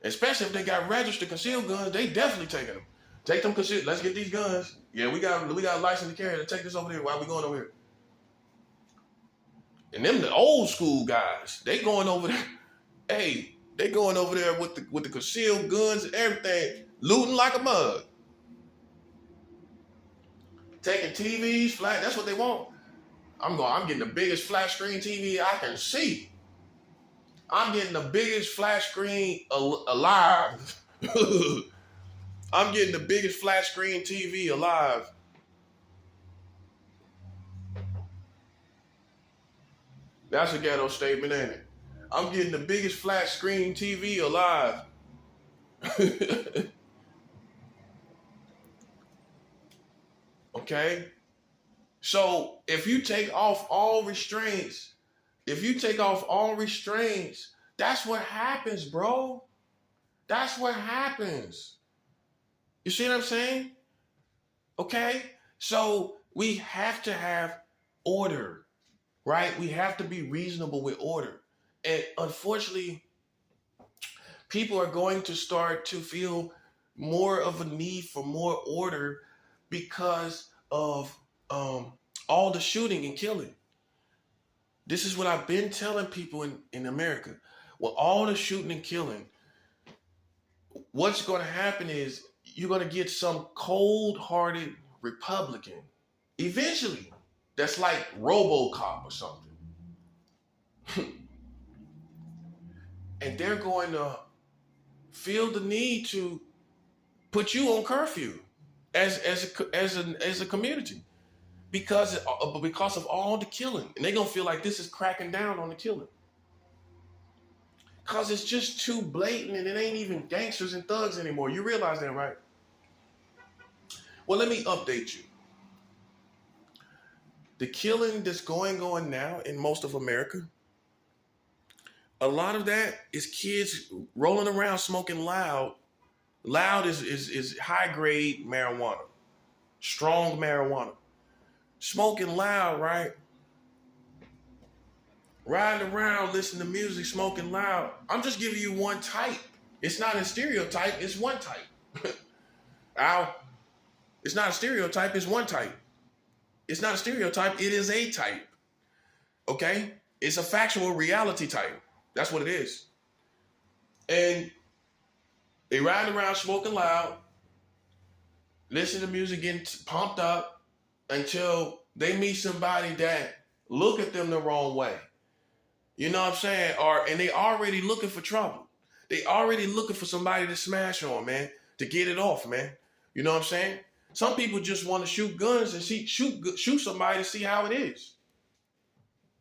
Especially if they got registered concealed guns, they definitely taking them. Take them concealed. Let's get these guns. Yeah, we got a license to carry. Let's take this over there. Why we going over here? And them the old school guys. They going over there. Hey, they going over there with the concealed guns and everything, looting like a mug. Taking TVs, flat. That's what they want. I'm getting the biggest flat screen TV I can see. I'm getting the biggest flat screen alive. I'm getting the biggest flat screen TV alive. That's a ghetto statement, ain't it? I'm getting the biggest flat screen TV alive. Okay? So if you take off all restraints, that's what happens, bro. That's what happens. You see what I'm saying? Okay? So we have to have order, right? We have to be reasonable with order. And unfortunately, people are going to start to feel more of a need for more order because of all the shooting and killing. This is what I've been telling people in America. With all the shooting and killing, what's going to happen is you're going to get some cold-hearted Republican eventually that's like RoboCop or something. And they're going to feel the need to put you on curfew as a community because of all the killing. And they're going to feel like this is cracking down on the killing. Because it's just too blatant and it ain't even gangsters and thugs anymore. You realize that, right? Well, let me update you. The killing that's going on now in most of America, a lot of that is kids rolling around smoking loud. Loud is high-grade marijuana, strong marijuana. Smoking loud, right? Riding around, listening to music, smoking loud. I'm just giving you one type. It's not a stereotype, it's one type. Ow. It's not a stereotype, it's one type. It's not a stereotype, it is a type. Okay? It's a factual reality type. That's what it is. And they ride around smoking loud, listen to music, getting pumped up until they meet somebody that look at them the wrong way. You know what I'm saying? And they already looking for trouble. They already looking for somebody to smash on, man, to get it off, man. You know what I'm saying? Some people just want to shoot guns and shoot somebody to see how it is.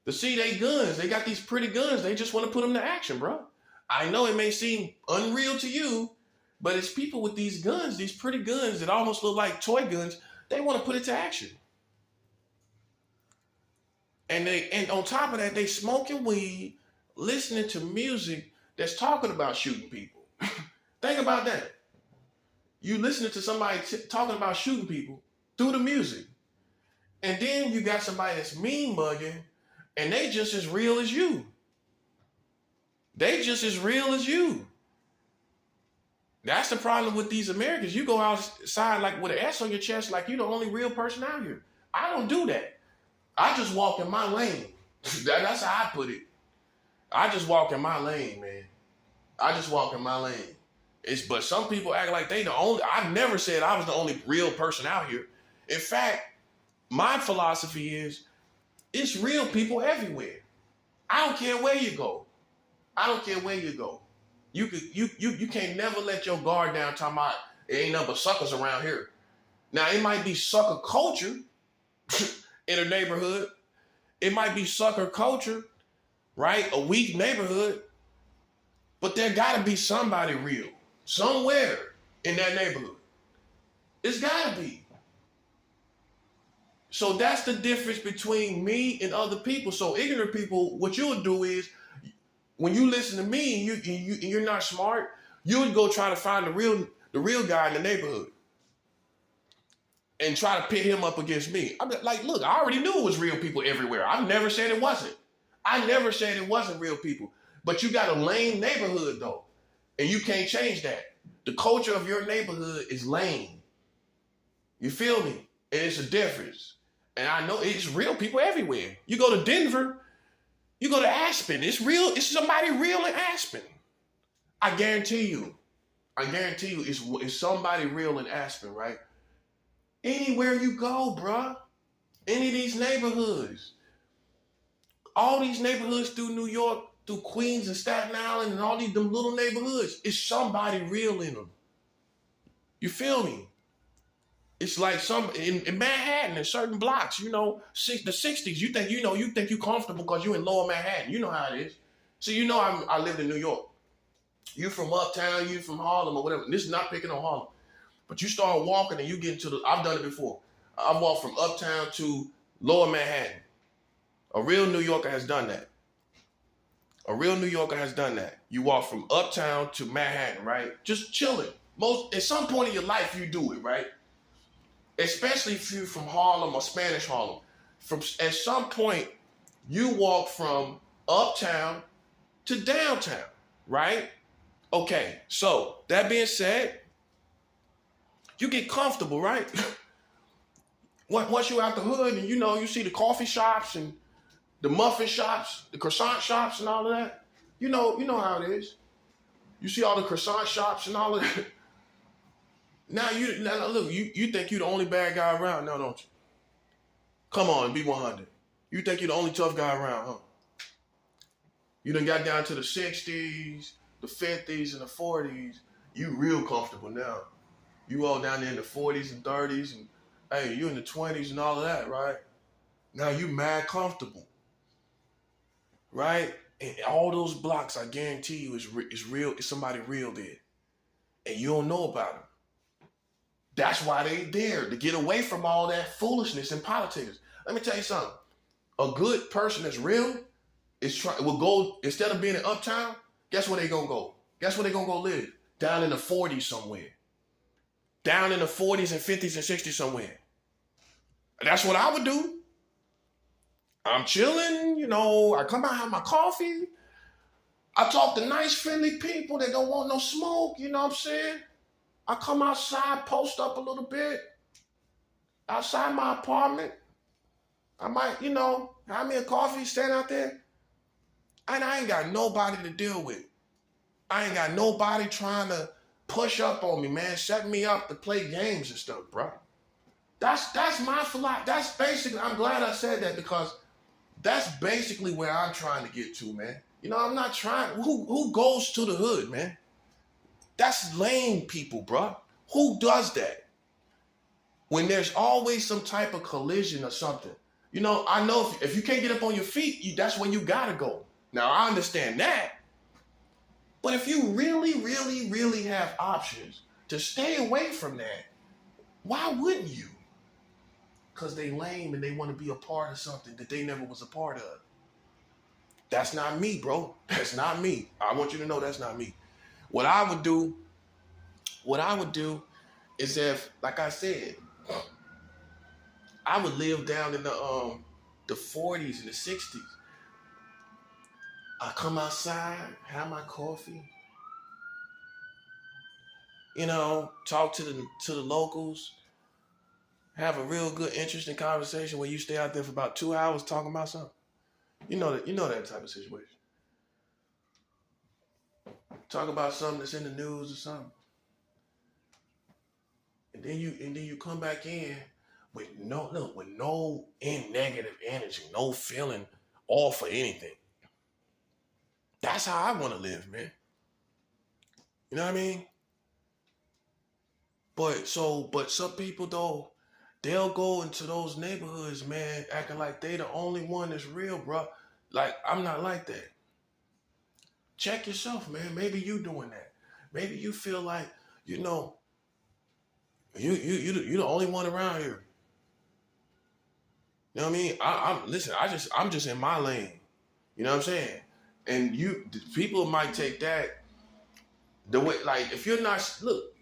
To see they guns. They got these pretty guns. They just want to put them to action, bro. I know it may seem unreal to you, But it's people with these guns, these pretty guns that almost look like toy guns. They want to put it to action. And on top of that, they smoking weed, listening to music that's talking about shooting people. Think about that. You listening to somebody talking about shooting people through the music. And then you got somebody that's mean mugging, and they just as real as you. They just as real as you. That's the problem with these Americans. You go outside like with an S on your chest like you're the only real person out here. I don't do that. I just walk in my lane. That's how I put it. I just walk in my lane, man. I just walk in my lane. But some people act like they the only. I've never said I was the only real person out here. In fact, my philosophy is it's real people everywhere. I don't care where you go. I don't care where you go. You can't never let your guard down talking about it ain't nothing but suckers around here. Now it might be sucker culture in a neighborhood. It might be sucker culture, right? A weak neighborhood. But there gotta be somebody real somewhere in that neighborhood. It's gotta be. So that's the difference between me and other people. So ignorant people, what you'll do is, when you listen to me and you're not smart, you would go try to find the real guy in the neighborhood and try to pit him up against me. I'm like, look, I already knew it was real people everywhere. I never said it wasn't. I never said it wasn't real people. But you got a lame neighborhood though, and you can't change that. The culture of your neighborhood is lame. You feel me? And it's a difference. And I know it's real people everywhere. You go to Denver, you go to Aspen, it's real, it's somebody real in Aspen. I guarantee you it's somebody real in Aspen, right? Anywhere you go, bruh, any of these neighborhoods, all these neighborhoods through New York, through Queens and Staten Island and all them little neighborhoods, it's somebody real in them. You feel me? It's like in Manhattan, in certain blocks, the 60s, you think you comfortable because you in lower Manhattan. You know how it is. See, I lived in New York. You from uptown, you from Harlem or whatever. This is not picking on Harlem. But you start walking and you get into I've done it before. I've walked from uptown to lower Manhattan. A real New Yorker has done that. A real New Yorker has done that. You walk from uptown to Manhattan, right? Just chilling. At some point in your life, you do it, right? Especially if you're from Harlem or Spanish Harlem. At some point, you walk from uptown to downtown, right? Okay, so that being said, you get comfortable, right? Once you're out the hood and you see the coffee shops and the muffin shops, the croissant shops and all of that, you know how it is. You see all the croissant shops and all of that. Now look, you think you're the only bad guy around now, don't you? Come on, be 100. You think you're the only tough guy around, huh? You done got down to the 60s, the 50s, and the 40s. You real comfortable now. You all down there in the 40s and 30s, and hey, you in the 20s and all of that, right? Now you mad comfortable, right? And all those blocks, I guarantee you, is real. It's somebody real there, and you don't know about them. That's why they there, to get away from all that foolishness and politics. Let me tell you something. A good person that's real will go, instead of being in uptown, guess where they gonna go? Guess where they gonna go live? Down in the 40s somewhere. Down in the 40s and 50s and 60s somewhere. That's what I would do. I'm chilling, I come out, have my coffee. I talk to nice, friendly people that don't want no smoke, you know what I'm saying? I come outside, post up a little bit, outside my apartment. I might, have me a coffee, stand out there. And I ain't got nobody to deal with. I ain't got nobody trying to push up on me, man, set me up to play games and stuff, bro. That's my philosophy. That's basically, I'm glad I said that because that's basically where I'm trying to get to, man. I'm not trying, who goes to the hood, man? That's lame people, bro. Who does that? When there's always some type of collision or something. I know if you can't get up on your feet, that's when you gotta go. Now, I understand that. But if you really, really, really have options to stay away from that, why wouldn't you? Because they lame and they want to be a part of something that they never was a part of. That's not me, bro. That's not me. I want you to know that's not me. What I would do is, if, like I said, I would live down in the 40s and the 60s. I come outside, have my coffee, talk to the locals, have a real good, interesting conversation where you stay out there for about 2 hours talking about something. You know that type of situation. Talk about something that's in the news or something. And then you come back in with no negative energy, no feeling off for anything. That's how I want to live, man. You know what I mean? But some people though, they'll go into those neighborhoods, man, acting like they the only one that's real, bro. Like, I'm not like that. Check yourself, man. Maybe you doing that. Maybe you feel like, you the only one around here. You know what I mean? I'm just in my lane. You know what I'm saying? And people might take that the way, like, if you're not, look,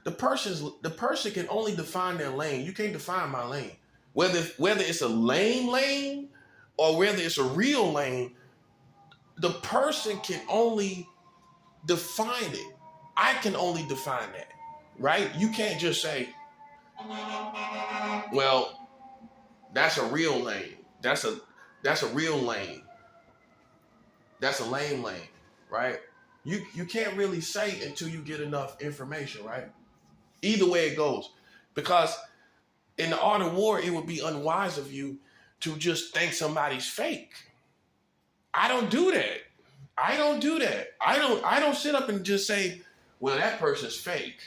the person can only define their lane. You can't define my lane. Whether it's a lame lane or whether it's a real lane, the person can only define it. I can only define that, right? You can't just say, well, that's a real lane. That's a real lane. That's a lame lane, right? You can't really say until you get enough information, right? Either way it goes. Because in the art of war, it would be unwise of you to just think somebody's fake. I don't do that. I don't sit up and just say, well, that person's fake.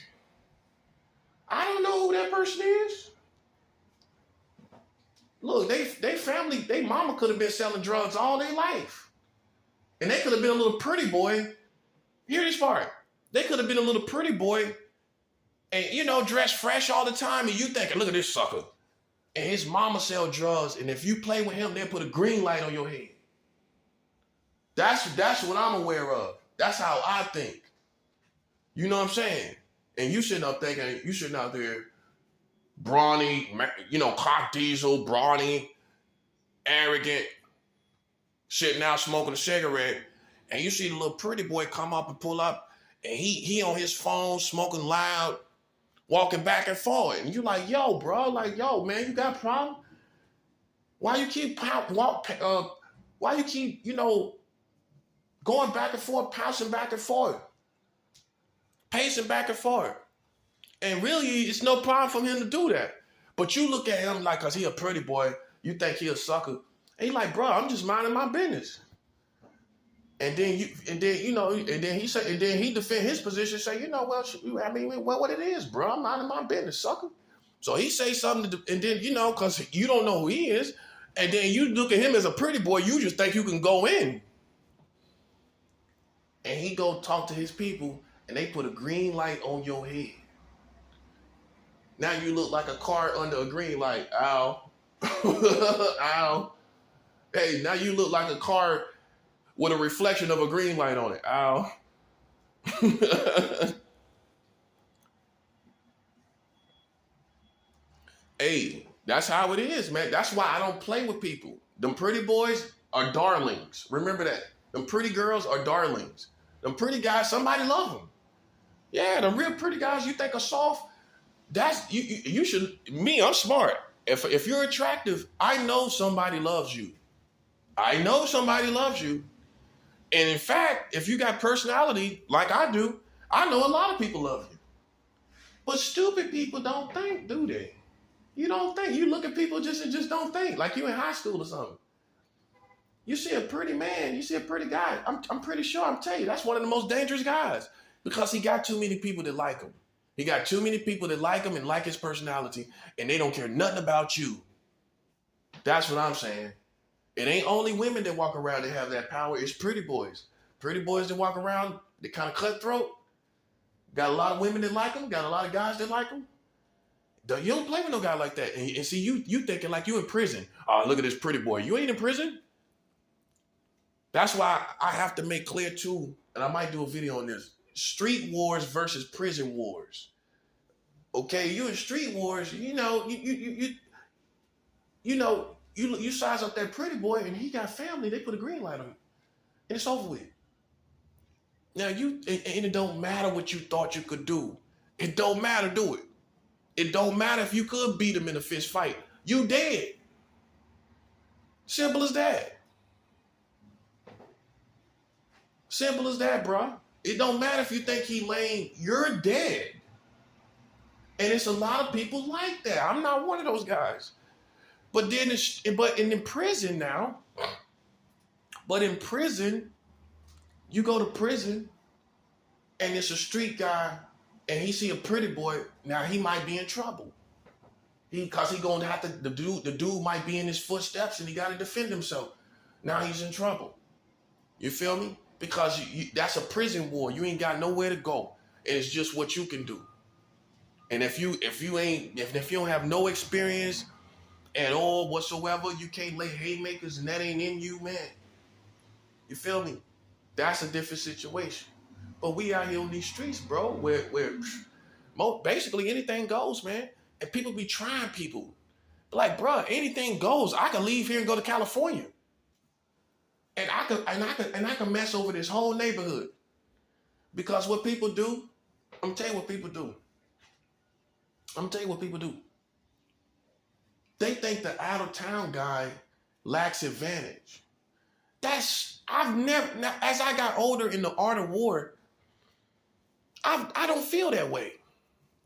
I don't know who that person is. Look, they family, they mama could have been selling drugs all their life. And they could have been a little pretty boy. Hear this part. They could have been a little pretty boy and, dressed fresh all the time. And you thinking, look at this sucker. And his mama sell drugs. And if you play with him, they'll put a green light on your head. That's what I'm aware of. That's how I think. You know what I'm saying? And you sitting up there, brawny, cock diesel, brawny, arrogant, sitting out smoking a cigarette, and you see the little pretty boy come up and pull up, and he on his phone smoking loud, walking back and forth, and you like, yo, bro, man, you got a problem? Why you keep going back and forth, pouncing back and forth, pacing back and forth? And really, it's no problem for him to do that. But you look at him like, cause he a pretty boy, you think he a sucker. And he like, bro, I'm just minding my business. And then he defend his position, say, what it is, bro, I'm minding my business, sucker. So he say something, and then, cause you don't know who he is, and then you look at him as a pretty boy, you just think you can go in. And he go talk to his people, and they put a green light on your head. Now you look like a car under a green light. Ow. Ow. Hey, now you look like a car with a reflection of a green light on it. Ow. Hey, that's how it is, man. That's why I don't play with people. Them pretty boys are darlings. Remember that. Them pretty girls are darlings. Them pretty guys, somebody love them. Yeah, the real pretty guys you think are soft, that's you should. Me, I'm smart. If you're attractive, I know somebody loves you. I know somebody loves you. And in fact, if you got personality like I do, I know a lot of people love you. But stupid people don't think, do they? You don't think. You look at people and just don't think. Like you in high school or something. You see a pretty man, you see a pretty guy. I'm pretty sure, I'm telling you, that's one of the most dangerous guys. Because he got too many people that like him. He got too many people that like him and like his personality, and they don't care nothing about you. That's what I'm saying. It ain't only women that walk around that have that power. It's pretty boys. Pretty boys that walk around, they kind of cutthroat. Got a lot of women that like them. Got a lot of guys that like them. You don't play with no guy like that. And see, you thinking like you in prison. Oh, look at this pretty boy. You ain't in prison. That's why I have to make clear too, and I might do a video on this. Street wars versus prison wars. Okay, you in street wars, you size up that pretty boy and he got family, they put a green light on him. And it's over with. Now and it don't matter what you thought you could do. It don't matter, do it. It don't matter if you could beat him in a fist fight. You dead. Simple as that. Simple as that, bro. It don't matter if you think he lame. You're dead. And it's a lot of people like that. I'm not one of those guys. But in prison now, you go to prison and it's a street guy and he see a pretty boy, now he might be in trouble. Because he gonna have to, the dude might be in his footsteps and he gotta defend himself. Now he's in trouble. You feel me? Because that's a prison war. You ain't got nowhere to go. And it's just what you can do. And if you don't have no experience at all whatsoever, you can't lay haymakers and that ain't in you, man. You feel me? That's a different situation. But we out here on these streets, bro, where basically anything goes, man. And people be trying people. Like, bro, anything goes. I can leave here and go to California. And I can mess over this whole neighborhood. Because what people do, I'm gonna tell you what people do. They think the out of town guy lacks advantage. As I got older in the art of war, I don't feel that way.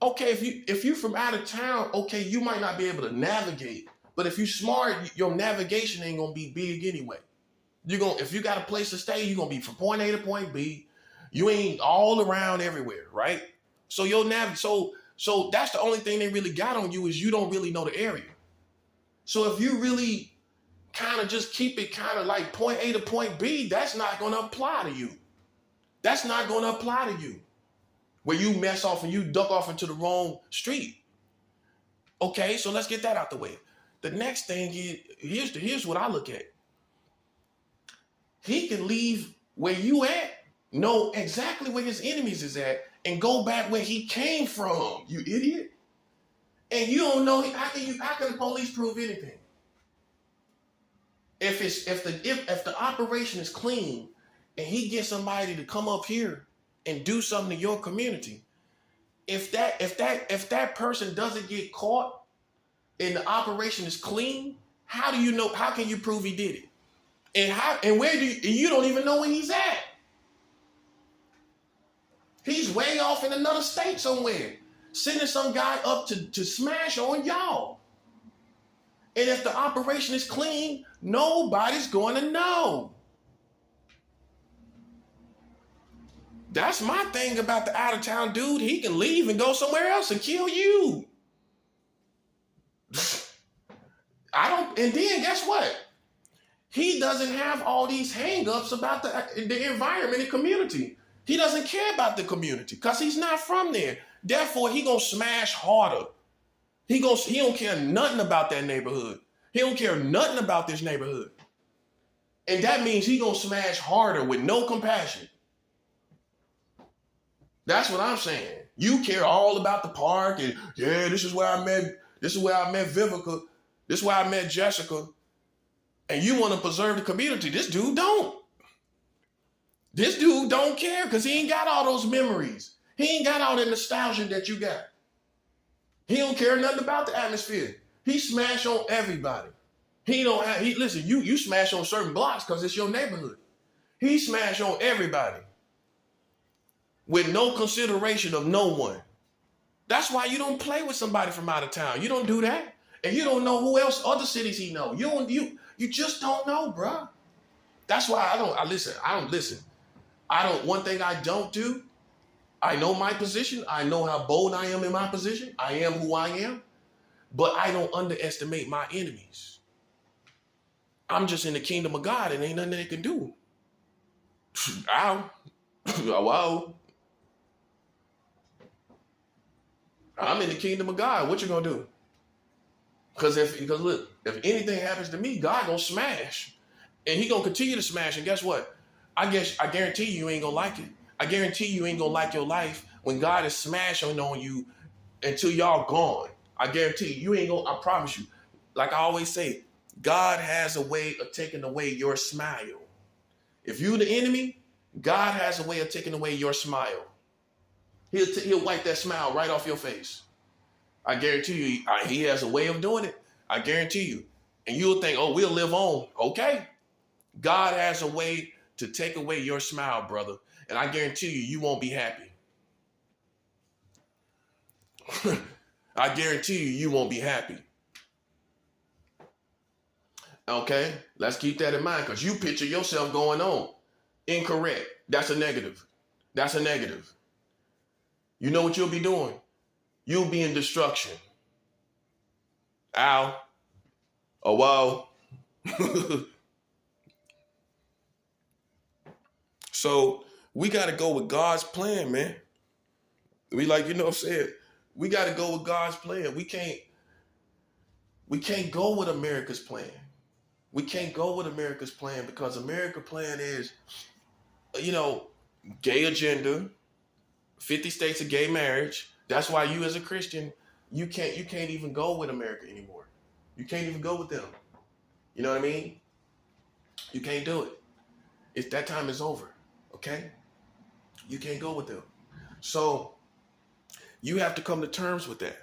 Okay, if you from out of town, okay, you might not be able to navigate. But if you smart, your navigation ain't gonna be big anyway. If you got a place to stay, you're gonna be from point A to point B. You ain't all around everywhere, right? So so that's the only thing they really got on you is you don't really know the area. So if you really kind of just keep it kind of like point A to point B, that's not gonna apply to you. That's not gonna apply to you. Where you mess off and you duck off into the wrong street. Okay, so let's get that out the way. The next thing is, here's what I look at. He can leave where you at, know exactly where his enemies is at, and go back where he came from, you idiot. And you don't know, how can the police prove anything? If the operation is clean and he gets somebody to come up here and do something to your community, if that person doesn't get caught and the operation is clean, how can you prove he did it? And where you don't even know where he's at. He's way off in another state somewhere, sending some guy up to smash on y'all. And if the operation is clean, nobody's going to know. That's my thing about the out of town dude. He can leave and go somewhere else and kill you. And then guess what? He doesn't have all these hang-ups about the environment and community. He doesn't care about the community because he's not from there. Therefore, he gonna smash harder. He don't care nothing about that neighborhood. He don't care nothing about this neighborhood. And that means he gonna smash harder with no compassion. That's what I'm saying. You care all about the park and this is where I met Vivica. This is where I met Jessica. And you want to preserve the community. This dude don't. This dude don't care because he ain't got all those memories. He ain't got all the nostalgia that you got. He don't care nothing about the atmosphere. He smash on everybody. Listen, you smash on certain blocks because it's your neighborhood. He smash on everybody with no consideration of no one. That's why you don't play with somebody from out of town. You don't do that. And you don't know who else, other cities he know. You just don't know, bro. That's why I don't listen. One thing I don't do, I know my position. I know how bold I am in my position. I am who I am. But I don't underestimate my enemies. I'm just in the kingdom of God and ain't nothing they can do. Ow. Whoa. I'm in the kingdom of God. What you gonna do? Because look, if anything happens to me, God gonna smash. And he gonna continue to smash. And guess what? I guarantee you ain't gonna like it. I guarantee you ain't gonna like your life when God is smashing on you until y'all gone. I guarantee you ain't gonna, I promise you. Like I always say, God has a way of taking away your smile. If you the enemy, God has a way of taking away your smile. He'll wipe that smile right off your face. I guarantee you, he has a way of doing it. I guarantee you. And you'll think, oh, we'll live on. Okay. God has a way to take away your smile, brother. And I guarantee you, you won't be happy. I guarantee you, you won't be happy. Okay? Let's keep that in mind because you picture yourself going on. Incorrect. That's a negative. That's a negative. You know what you'll be doing? You'll be in destruction. Ow. Oh, wow. So we got to go with God's plan, man. We like, you know what I'm saying? We got to go with God's plan. We can't go with America's plan. We can't go with America's plan because America's plan is, you know, gay agenda, 50 states of gay marriage. That's why you as a Christian, you can't even go with America anymore. You can't even go with them. You know what I mean? You can't do it. It's that time is over. Okay? You can't go with them. So you have to come to terms with that.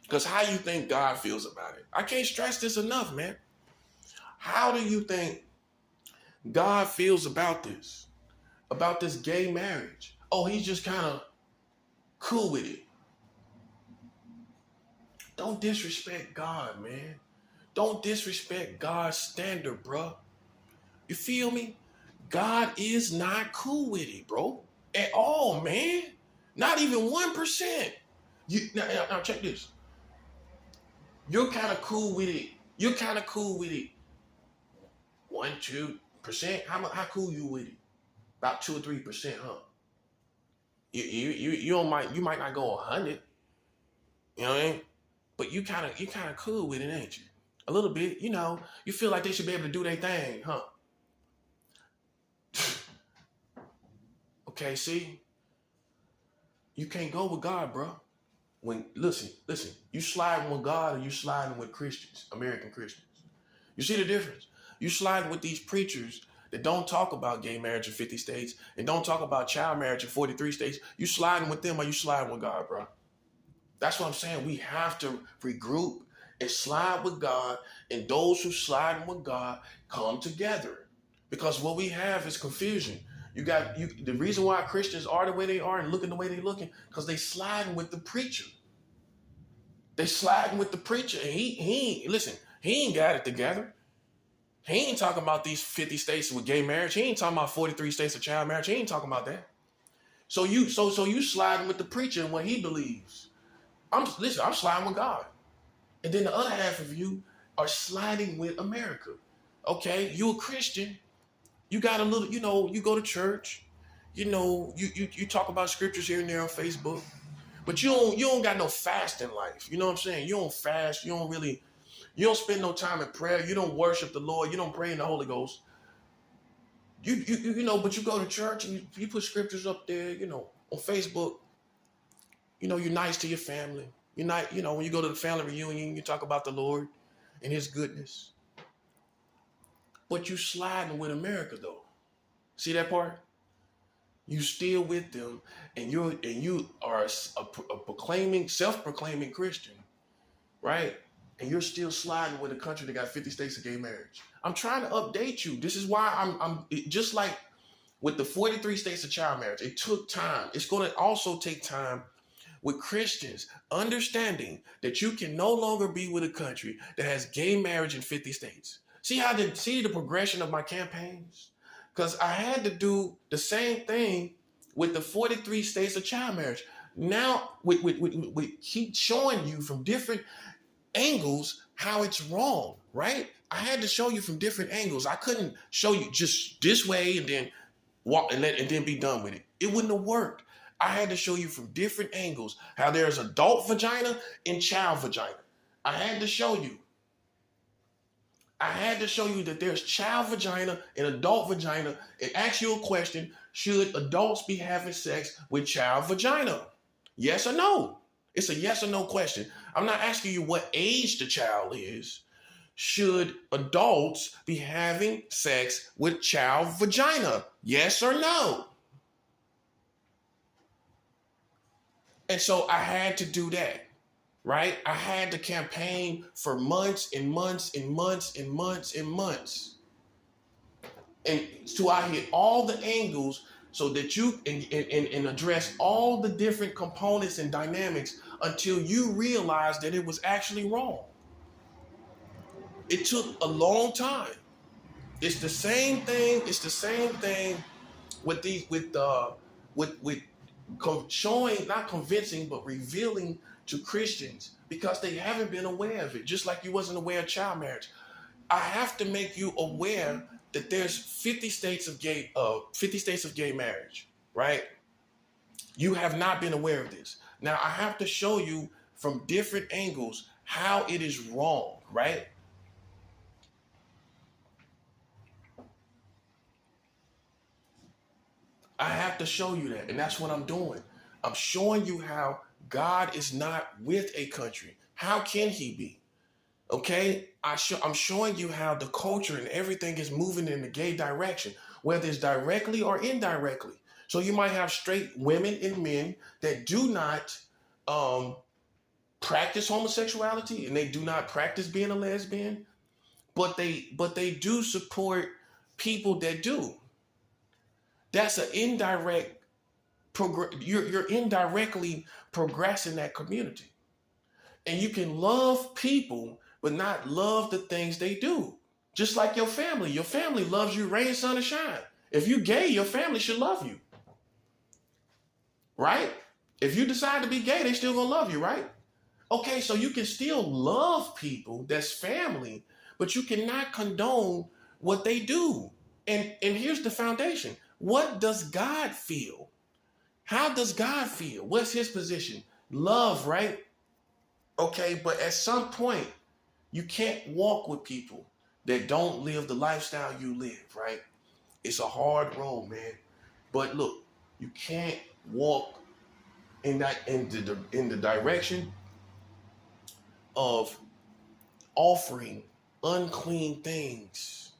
Because how you think God feels about it? I can't stress this enough, man. How do you think God feels about this? About this gay marriage? Oh, he's just kind of cool with it. Don't disrespect God, man. Don't disrespect God's standard, bro. You feel me? God is not cool with it, bro. At all, man. Not even 1%. Now check this. You're kind of cool with it. You're kind of cool with it. 1-2%. How cool you with it? About 2 or 3%, huh? You might not go 100. You know what I mean? But you kind of cool with it, ain't you? A little bit. You know, you feel like they should be able to do their thing, huh? Okay, see? You can't go with God, bro. Listen, you sliding with God or you sliding with Christians, American Christians. You see the difference? You sliding with these preachers that don't talk about gay marriage in 50 states and don't talk about child marriage in 43 states. You sliding with them or you sliding with God, bro? That's what I'm saying. We have to regroup and slide with God, and those who slide with God come together. Because what we have is confusion. The reason why Christians are the way they are and looking the way they're looking, because they sliding with the preacher. They sliding with the preacher, and he ain't got it together. He ain't talking about these 50 states with gay marriage. He ain't talking about 43 states of child marriage. He ain't talking about that. So you sliding with the preacher and what he believes. I'm sliding with God. And then the other half of you are sliding with America. Okay, you a Christian. You got a little, you go to church. You talk about scriptures here and there on Facebook. But you don't got no fasting life. You know what I'm saying? You don't fast. You don't spend no time in prayer. You don't worship the Lord. You don't pray in the Holy Ghost. But you go to church and you put scriptures up there, on Facebook. You're nice to your family. You're not, when you go to the family reunion, you talk about the Lord and his goodness. But you sliding with America though. See that part? You still with them, and you are a self-proclaiming Christian, right? And you're still sliding with a country that got 50 states of gay marriage. I'm trying to update you. This is why I'm just like with the 43 states of child marriage. It took time. It's going to also take time with Christians understanding that you can no longer be with a country that has gay marriage in 50 states. See the progression of my campaigns? Because I had to do the same thing with the 43 states of child marriage. Now, we keep showing you from different angles how it's wrong, right? I had to show you from different angles. I couldn't show you just this way and then walk and then be done with it. It wouldn't have worked. I had to show you from different angles how there's adult vagina and child vagina. I had to show you. I had to show you that there's child vagina and adult vagina and ask you a question: should adults be having sex with child vagina? Yes or no? It's a yes or no question. I'm not asking you what age the child is. Should adults be having sex with child vagina? Yes or no? And so I had to do that, right? I had to campaign for months and months and months and months and months. And so I hit all the angles so that you and address all the different components and dynamics until you realize that it was actually wrong. It took a long time. It's the same thing. It's the same thing with showing, not convincing, but revealing to Christians because they haven't been aware of it. Just like you wasn't aware of child marriage. I have to make you aware that there's 50 states of gay marriage, right? You have not been aware of this. Now I have to show you from different angles how it is wrong, right? I have to show you that, and that's what I'm doing. I'm showing you how God is not with a country. How can he be? Okay? I'm showing you how the culture and everything is moving in the gay direction, whether it's directly or indirectly. So you might have straight women and men that do not practice homosexuality and they do not practice being a lesbian, but they do support people that do. That's an indirect you're indirectly progressing that community. And you can love people, but not love the things they do. Just like your family. Your family loves you rain, sun, and shine. If you're gay, your family should love you. Right? If you decide to be gay, they still gonna love you, right? Okay, so you can still love people that's family, but you cannot condone what they do. And here's the foundation. What does God feel? How does God feel? What's his position? Love, right? Okay, but at some point, you can't walk with people that don't live the lifestyle you live, right? It's a hard road, man. But look, you can't walk in the direction of offering unclean things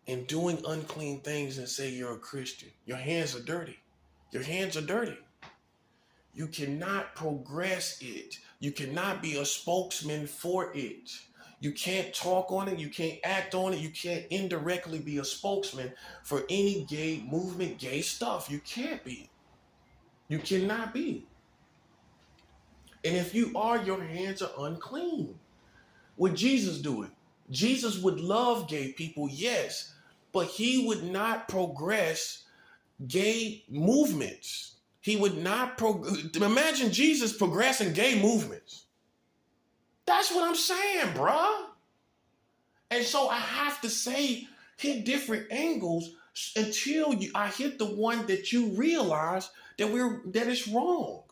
and doing unclean things and say you're a Christian. Your hands are dirty. Your hands are dirty. You cannot progress it. You cannot be a spokesman for it. You can't talk on it. You can't act on it. You can't indirectly be a spokesman for any gay movement, gay stuff. You can't be. You cannot be. And if you are, your hands are unclean. Would Jesus do it? Jesus would love gay people, yes, but he would not progress gay movements. He would not imagine Jesus progressing gay movements. That's what I'm saying, bruh. And so I have to say, hit different angles until I hit the one that you realize that it's wrong.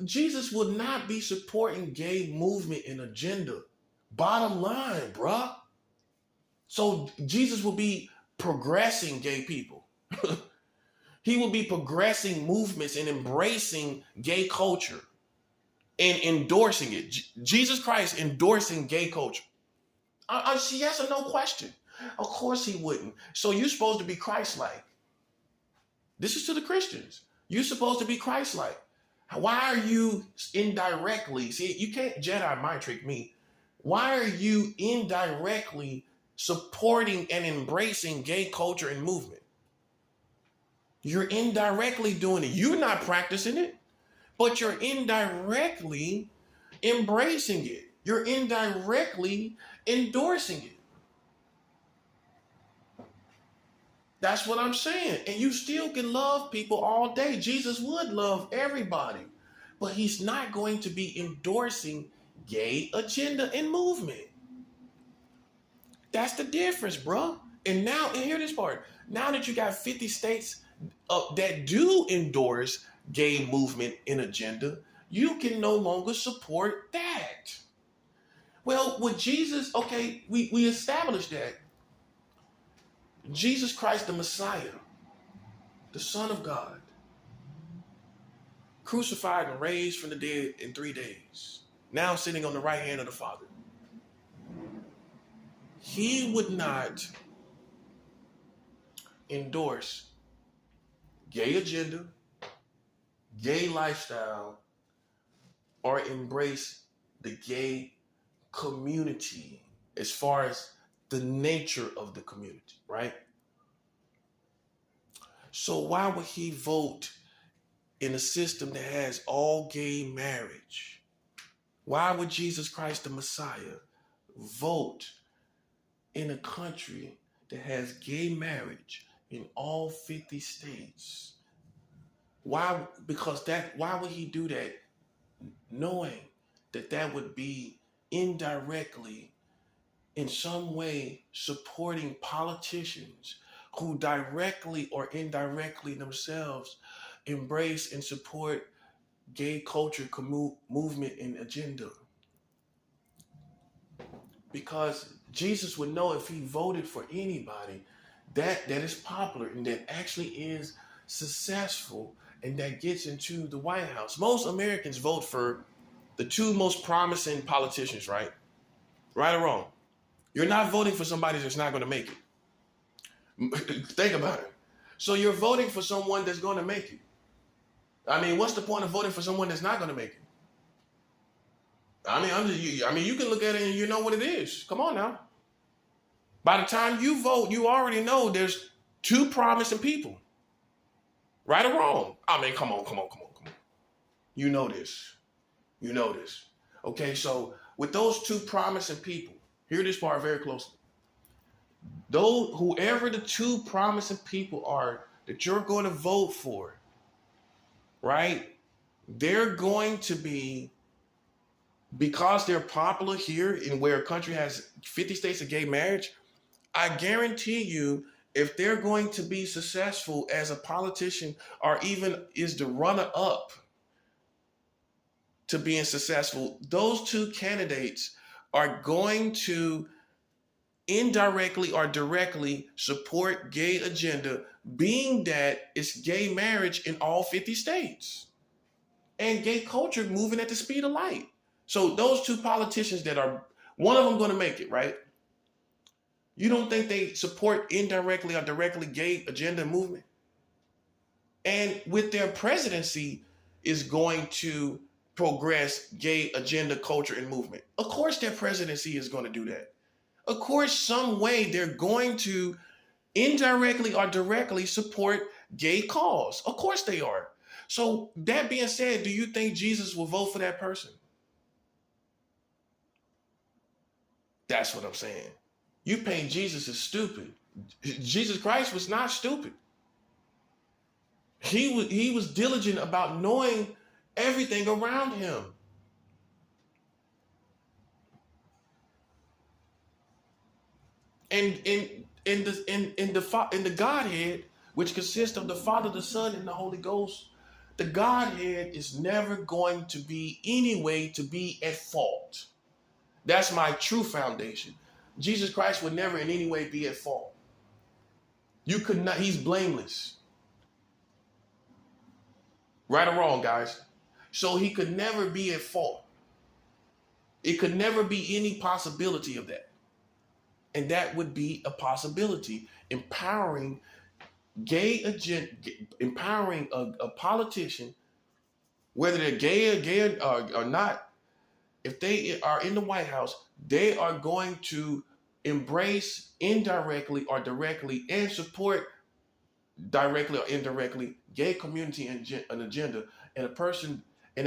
Jesus would not be supporting gay movement and agenda. Bottom line, bruh. So Jesus will be progressing gay people. He will be progressing movements and embracing gay culture and endorsing it. Jesus Christ endorsing gay culture. Yes or no question. Of course he wouldn't. So you're supposed to be Christ-like. This is to the Christians. You're supposed to be Christ-like. Why are you indirectly, see, you can't Jedi mind trick me. Why are you indirectly supporting and embracing gay culture and movement? You're indirectly doing it. You're not practicing it, but you're indirectly embracing it. You're indirectly endorsing it. That's what I'm saying. And you still can love people all day. Jesus would love everybody, but he's not going to be endorsing gay agenda and movement. That's the difference, bro. And now, and hear this part. Now that you got 50 states that do endorse gay movement and agenda, you can no longer support that. Well, with Jesus, okay, we established that. Jesus Christ, the Messiah, the Son of God, crucified and raised from the dead in 3 days, now sitting on the right hand of the Father. He would not endorse gay agenda, gay lifestyle, or embrace the gay community as far as the nature of the community, right? So why would he vote in a system that has all gay marriage? Why would Jesus Christ, the Messiah, vote in a country that has gay marriage in all 50 states? Why? Because why would he do that, knowing that that would be indirectly, in some way, supporting politicians who directly or indirectly themselves embrace and support gay culture, movement, and agenda? Because Jesus would know if he voted for anybody that is popular and that actually is successful and that gets into the White House. Most Americans vote for the two most promising politicians, right? Right or wrong? You're not voting for somebody that's not going to make it. Think about it. So you're voting for someone that's going to make it. I mean, what's the point of voting for someone that's not going to make it? I mean, you can look at it and you know what it is. Come on now. By the time you vote, you already know there's two promising people. Right or wrong? I mean, come on. You know this. Okay, so with those two promising people, hear this part very closely. Whoever the two promising people are that you're going to vote for, right? They're going to be, because they're popular here in where a country has 50 states of gay marriage, I guarantee you, if they're going to be successful as a politician or even is the runner-up to being successful, those two candidates are going to indirectly or directly support gay agenda, being that it's gay marriage in all 50 states and gay culture moving at the speed of light. So those two politicians that are, one of them going to make it, right? You don't think they support indirectly or directly gay agenda movement? And with their presidency is going to progress gay agenda, culture, and movement. Of course their presidency is going to do that. Of course, some way they're going to indirectly or directly support gay cause. Of course they are. So that being said, do you think Jesus will vote for that person? That's what I'm saying. You paint Jesus as stupid. Jesus Christ was not stupid. He was diligent about knowing everything around him. And in the Godhead, which consists of the Father, the Son, and the Holy Ghost, the Godhead is never going to be any way to be at fault. That's my true foundation. Jesus Christ would never in any way be at fault. You could not, he's blameless. Right or wrong, guys? So he could never be at fault. It could never be any possibility of that. And that would be a possibility, empowering empowering a politician, whether they're gay or not. If they are in the White House, they are going to embrace indirectly or directly and support directly or indirectly gay community and an agenda. And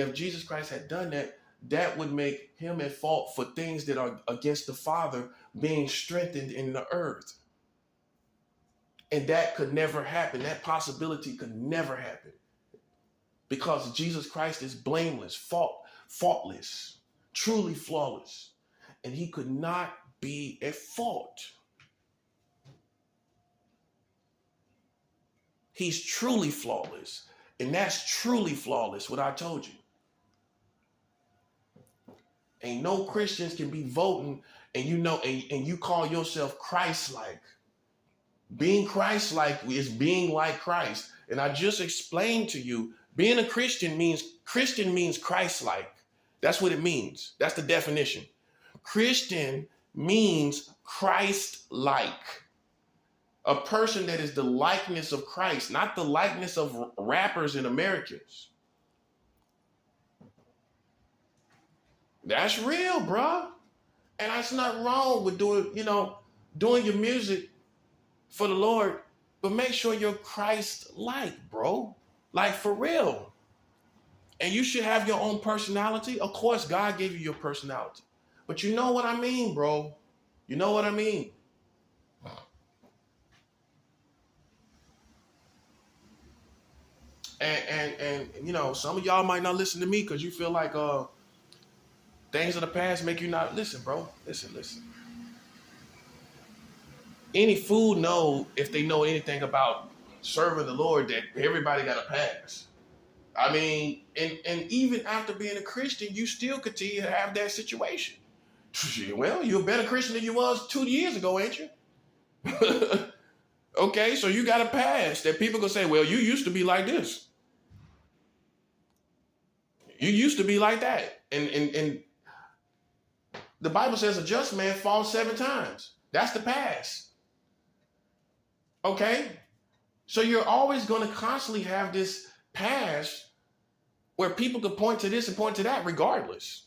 if Jesus Christ had done that, that would make him at fault for things that are against the Father being strengthened in the earth. And that could never happen. That possibility could never happen. Because Jesus Christ is blameless, faultless, truly flawless. And he could not be at fault. He's truly flawless. And that's truly flawless, what I told you. Ain't no Christians can be voting and and you call yourself Christ-like. Being Christ-like is being like Christ. And I just explained to you, being a Christian means Christ-like. That's what it means. That's the definition. Christian means Christ-like. A person that is the likeness of Christ, not the likeness of rappers and Americans. That's real, bro. And that's not wrong with doing your music for the Lord, but make sure you're Christ-like, bro. Like, for real. And you should have your own personality. Of course, God gave you your personality. But you know what I mean, bro. You know what I mean. And some of y'all might not listen to me because you feel like things of the past make you not listen, bro. Listen. Any fool know, if they know anything about serving the Lord, that everybody got a past. I mean, and even after being a Christian, you still continue to have that situation. Well, you're a better Christian than you was 2 years ago, ain't you? Okay, so you got a past that people gonna say, well, you used to be like this. You used to be like that. And the Bible says a just man falls 7 times. That's the past. Okay? So you're always going to constantly have this past where people can point to this and point to that regardless.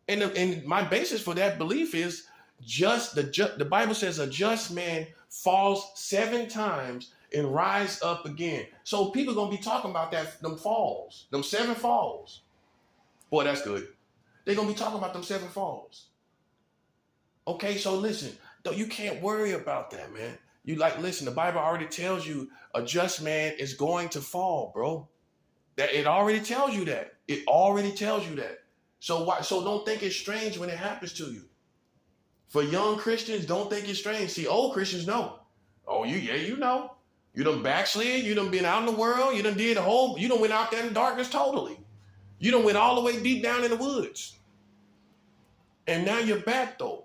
And my basis for that belief is the Bible says a just man falls 7 times and rise up again. So people going to be talking about them falls, them 7 falls. Boy, that's good. They're going to be talking about them 7 falls. Okay, so listen, though, you can't worry about that, man. Listen, the Bible already tells you a just man is going to fall, bro. That it already tells you that. It already tells you that. So don't think it's strange when it happens to you. For young Christians, don't think it's strange. See, old Christians know. Oh, you know. You done backslid, you done been out in the world, you done went out there in the darkness totally. You done went all the way deep down in the woods. And now you're back though.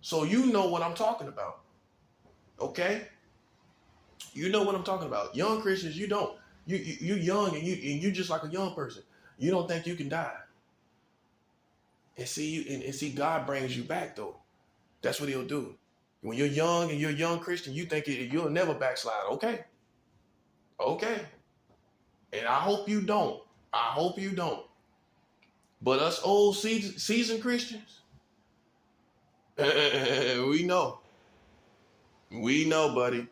So you know what I'm talking about. Okay? You know what I'm talking about. Young Christians, you don't. You're young and you just like a young person. You don't think you can die. And see God brings you back though. That's what he'll do. When you're young and you're a young Christian, you think you'll never backslide. Okay. And I hope you don't. But us old seasoned Christians, we know. We know, buddy.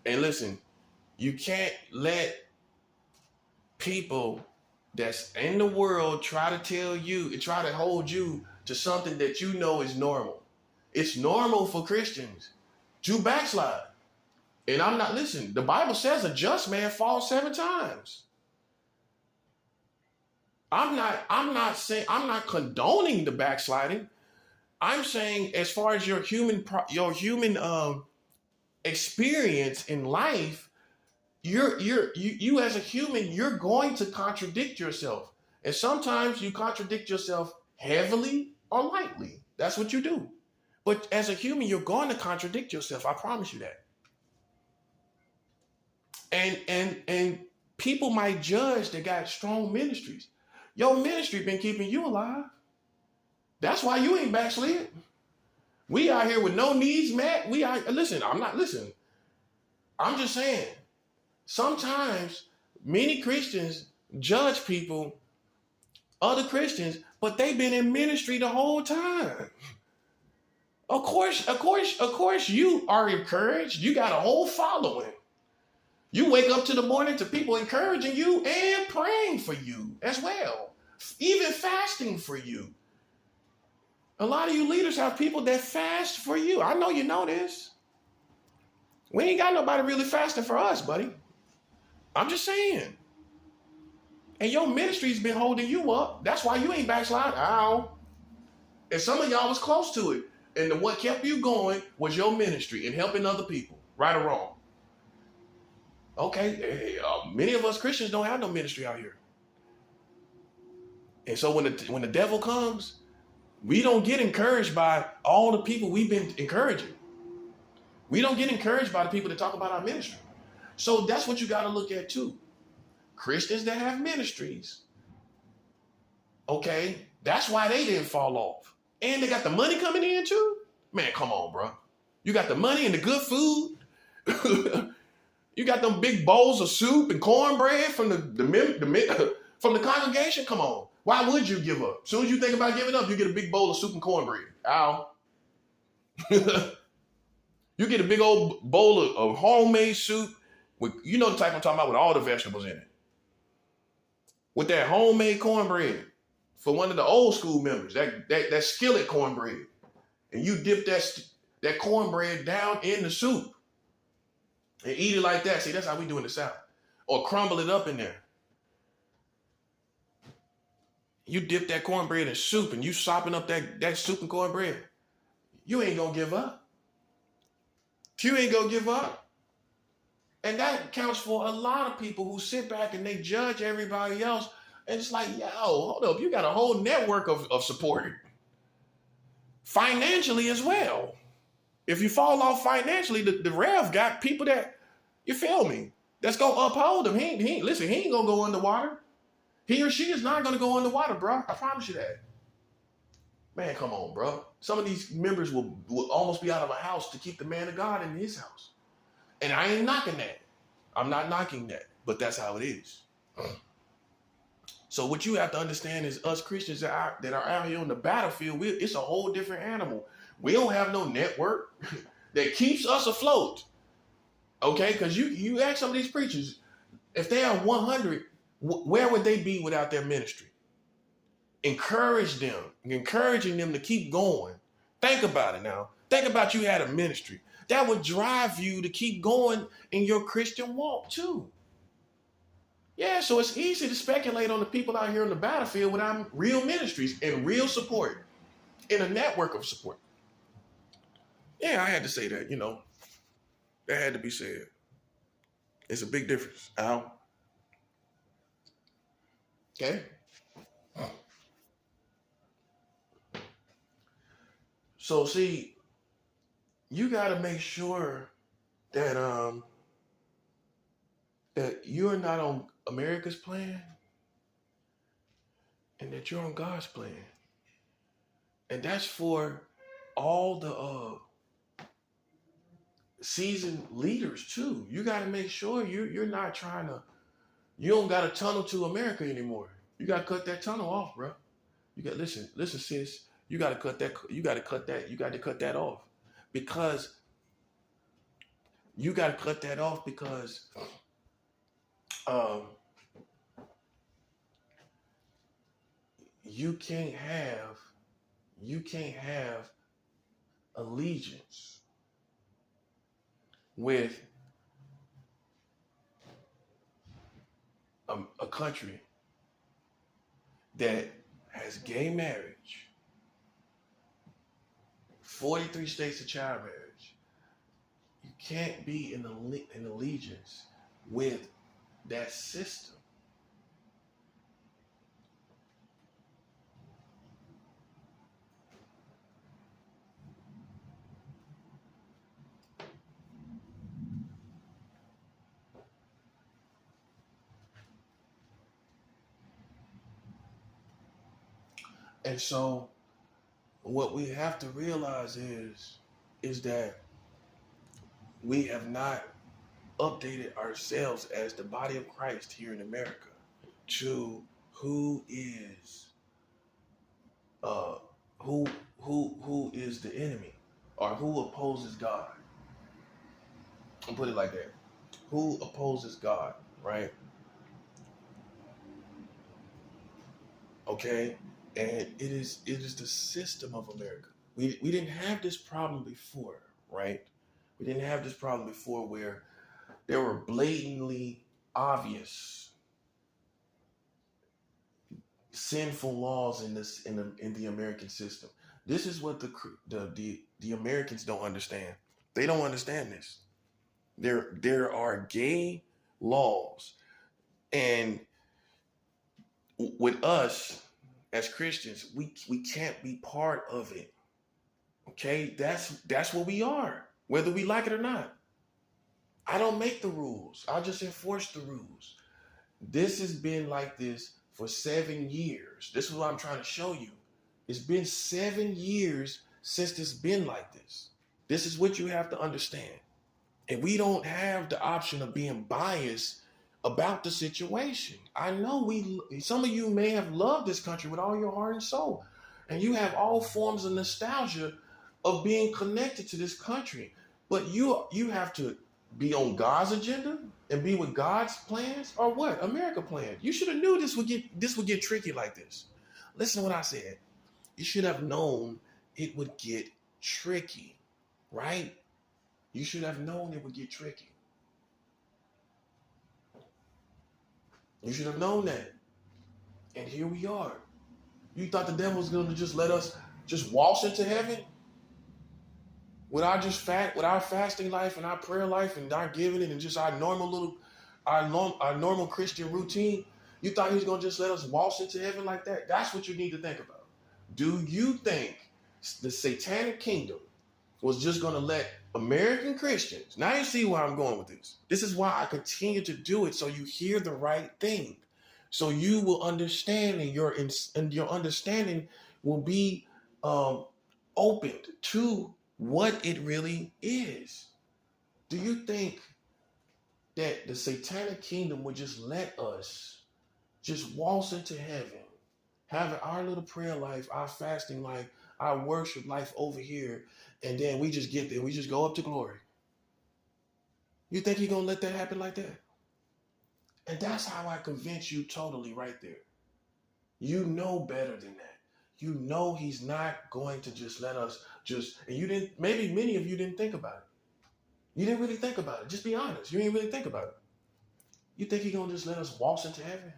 And listen, you can't let people that's in the world try to hold you to something that you know is normal. It's normal for Christians to backslide. And the Bible says a just man falls 7 times. I'm not condoning the backsliding. I'm saying as far as your human experience in life, you as a human, you're going to contradict yourself. And sometimes you contradict yourself heavily or lightly. That's what you do. But as a human, you're going to contradict yourself. I promise you that. And people might judge that got strong ministries. Your ministry been keeping you alive. That's why you ain't backslid. We out here with no needs met. I'm just saying, sometimes many Christians judge people, other Christians, but they've been in ministry the whole time. Of course, you are encouraged. You got a whole following. You wake up to the morning to people encouraging you and praying for you as well, even fasting for you. A lot of you leaders have people that fast for you. I know you know this. We ain't got nobody really fasting for us, buddy. I'm just saying. And your ministry's been holding you up. That's why you ain't backsliding. Ow. And some of y'all was close to it. And what kept you going was your ministry and helping other people, right or wrong. Okay, many of us Christians don't have no ministry out here. And so when the devil comes, we don't get encouraged by all the people we've been encouraging. We don't get encouraged by the people that talk about our ministry. So that's what you got to look at too. Christians that have ministries, okay, that's why they didn't fall off. And they got the money coming in too. Man, come on, bro. You got the money and the good food. You got them big bowls of soup and cornbread from from the congregation. Come on. Why would you give up? As soon as you think about giving up, you get a big bowl of soup and cornbread. Ow. You get a big old bowl of homemade soup with, you know the type I'm talking about, with all the vegetables in it. With that homemade cornbread for one of the old school members, that skillet cornbread. And you dip that cornbread down in the soup and eat it like that. See, that's how we do in the South. Or crumble it up in there. You dip that cornbread in soup and you sopping up that soup and cornbread. You ain't gonna give up. You ain't gonna give up. And that counts for a lot of people who sit back and they judge everybody else. And it's like, yo, hold up. You got a whole network of support. Financially as well. If you fall off financially, the Rev got people that, you feel me, that's going to uphold him. He ain't going to go underwater. He or she is not going to go underwater, bro. I promise you that. Man, come on, bro. Some of these members will almost be out of a house to keep the man of God in his house. And I ain't knocking that. I'm not knocking that. But that's how it is. So what you have to understand is us Christians that are out here on the battlefield, it's a whole different animal. We don't have no network that keeps us afloat. Okay? Because you ask some of these preachers, if they are 100, where would they be without their ministry? Encouraging them to keep going. Think about it now. Think about you had a ministry. That would drive you to keep going in your Christian walk too. Yeah, so it's easy to speculate on the people out here on the battlefield without real ministries and real support and a network of support. Yeah, I had to say that, that had to be said. It's a big difference, Al. Okay? So see, you got to make sure that that you're not on America's plan and that you're on God's plan. And that's for all the seasoned leaders too. You got to make sure you're not you don't got a tunnel to America anymore. You got to cut that tunnel off, bro. You got listen, sis. You got to cut that off because you can't have allegiance with a country that has gay marriage, 43 states of child marriage. You can't be in allegiance with that system. And so what we have to realize is that we have not updated ourselves as the body of Christ here in America to who is the enemy or who opposes God. I'll put it like that. Who opposes God, right? Okay? And it is the system of America. We didn't have this problem before, right? We didn't have this problem before where there were blatantly obvious sinful laws in the American system. This is what the Americans don't understand. They don't understand this. There are gay laws, and with us as Christians, we can't be part of it. Okay, that's what we are, whether we like it or not. I don't make the rules. I just enforce the rules. This has been like this for 7 years. This is what I'm trying to show you. It's been 7 years since it's been like this. This is what you have to understand. And we don't have the option of being biased about the situation. I know some of you may have loved this country with all your heart and soul, and you have all forms of nostalgia of being connected to this country. But you have to be on God's agenda and be with God's plans, or what? America plan. You should have knew this would get tricky like this. Listen to what I said. You should have known it would get tricky, right? You should have known it would get tricky. You should have known that. And here we are. You thought the devil was going to just let us just waltz into heaven? With our fasting life and our prayer life and our giving it and just our normal Christian routine, you thought he was going to just let us waltz into heaven like that? That's what you need to think about. Do you think the satanic kingdom was just going to let American Christians? Now you see where I'm going with this. This is why I continue to do it, so you hear the right thing, so you will understand, and your understanding will be opened to what it really is. Do you think that the satanic kingdom would just let us just waltz into heaven, having our little prayer life, our fasting life, our worship life over here, and then we just get there, we just go up to glory? You think he's going to let that happen like that? And that's how I convince you totally right there. You know better than that. You know he's not going to just let us and maybe many of you didn't think about it. You didn't really think about it. Just be honest. You didn't really think about it. You think he's going to just let us waltz into heaven?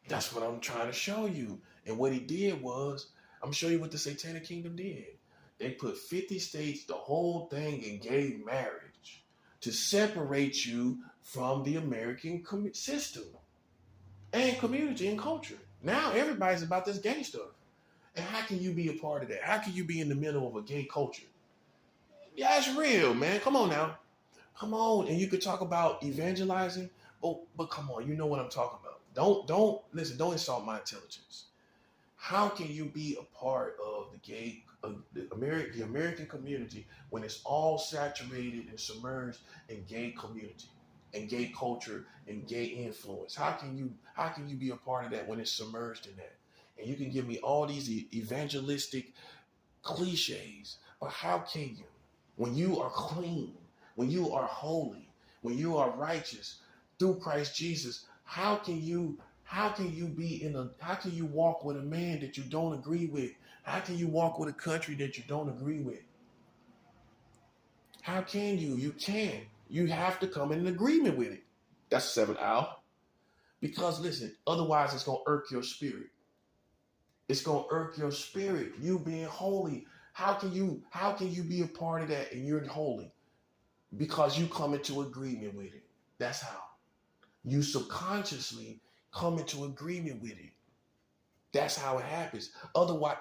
That's what I'm trying to show you. And what he did was, I'm going to show you what the satanic kingdom did. They put 50 states, the whole thing, in gay marriage to separate you from the American system and community and culture. Now everybody's about this gay stuff. And how can you be a part of that? How can you be in the middle of a gay culture? Yeah, it's real, man. Come on now. Come on. And you could talk about evangelizing, but come on, you know what I'm talking about. Don't insult my intelligence. How can you be a part of the American community when it's all saturated and submerged in gay community and gay culture and gay influence? How can you be a part of that when it's submerged in that? And you can give me all these evangelistic cliches, but how can you? When you are clean, when you are holy, when you are righteous through Christ Jesus, how can you walk with a man that you don't agree with? How can you walk with a country that you don't agree with? How can you? You can't. You have to come in agreement with it. That's 7 Al. Because listen, otherwise it's going to irk your spirit. It's going to irk your spirit. You being holy. How can you be a part of that and you're holy? Because you come into agreement with it. That's how. You subconsciously come into agreement with it. That's how it happens. Otherwise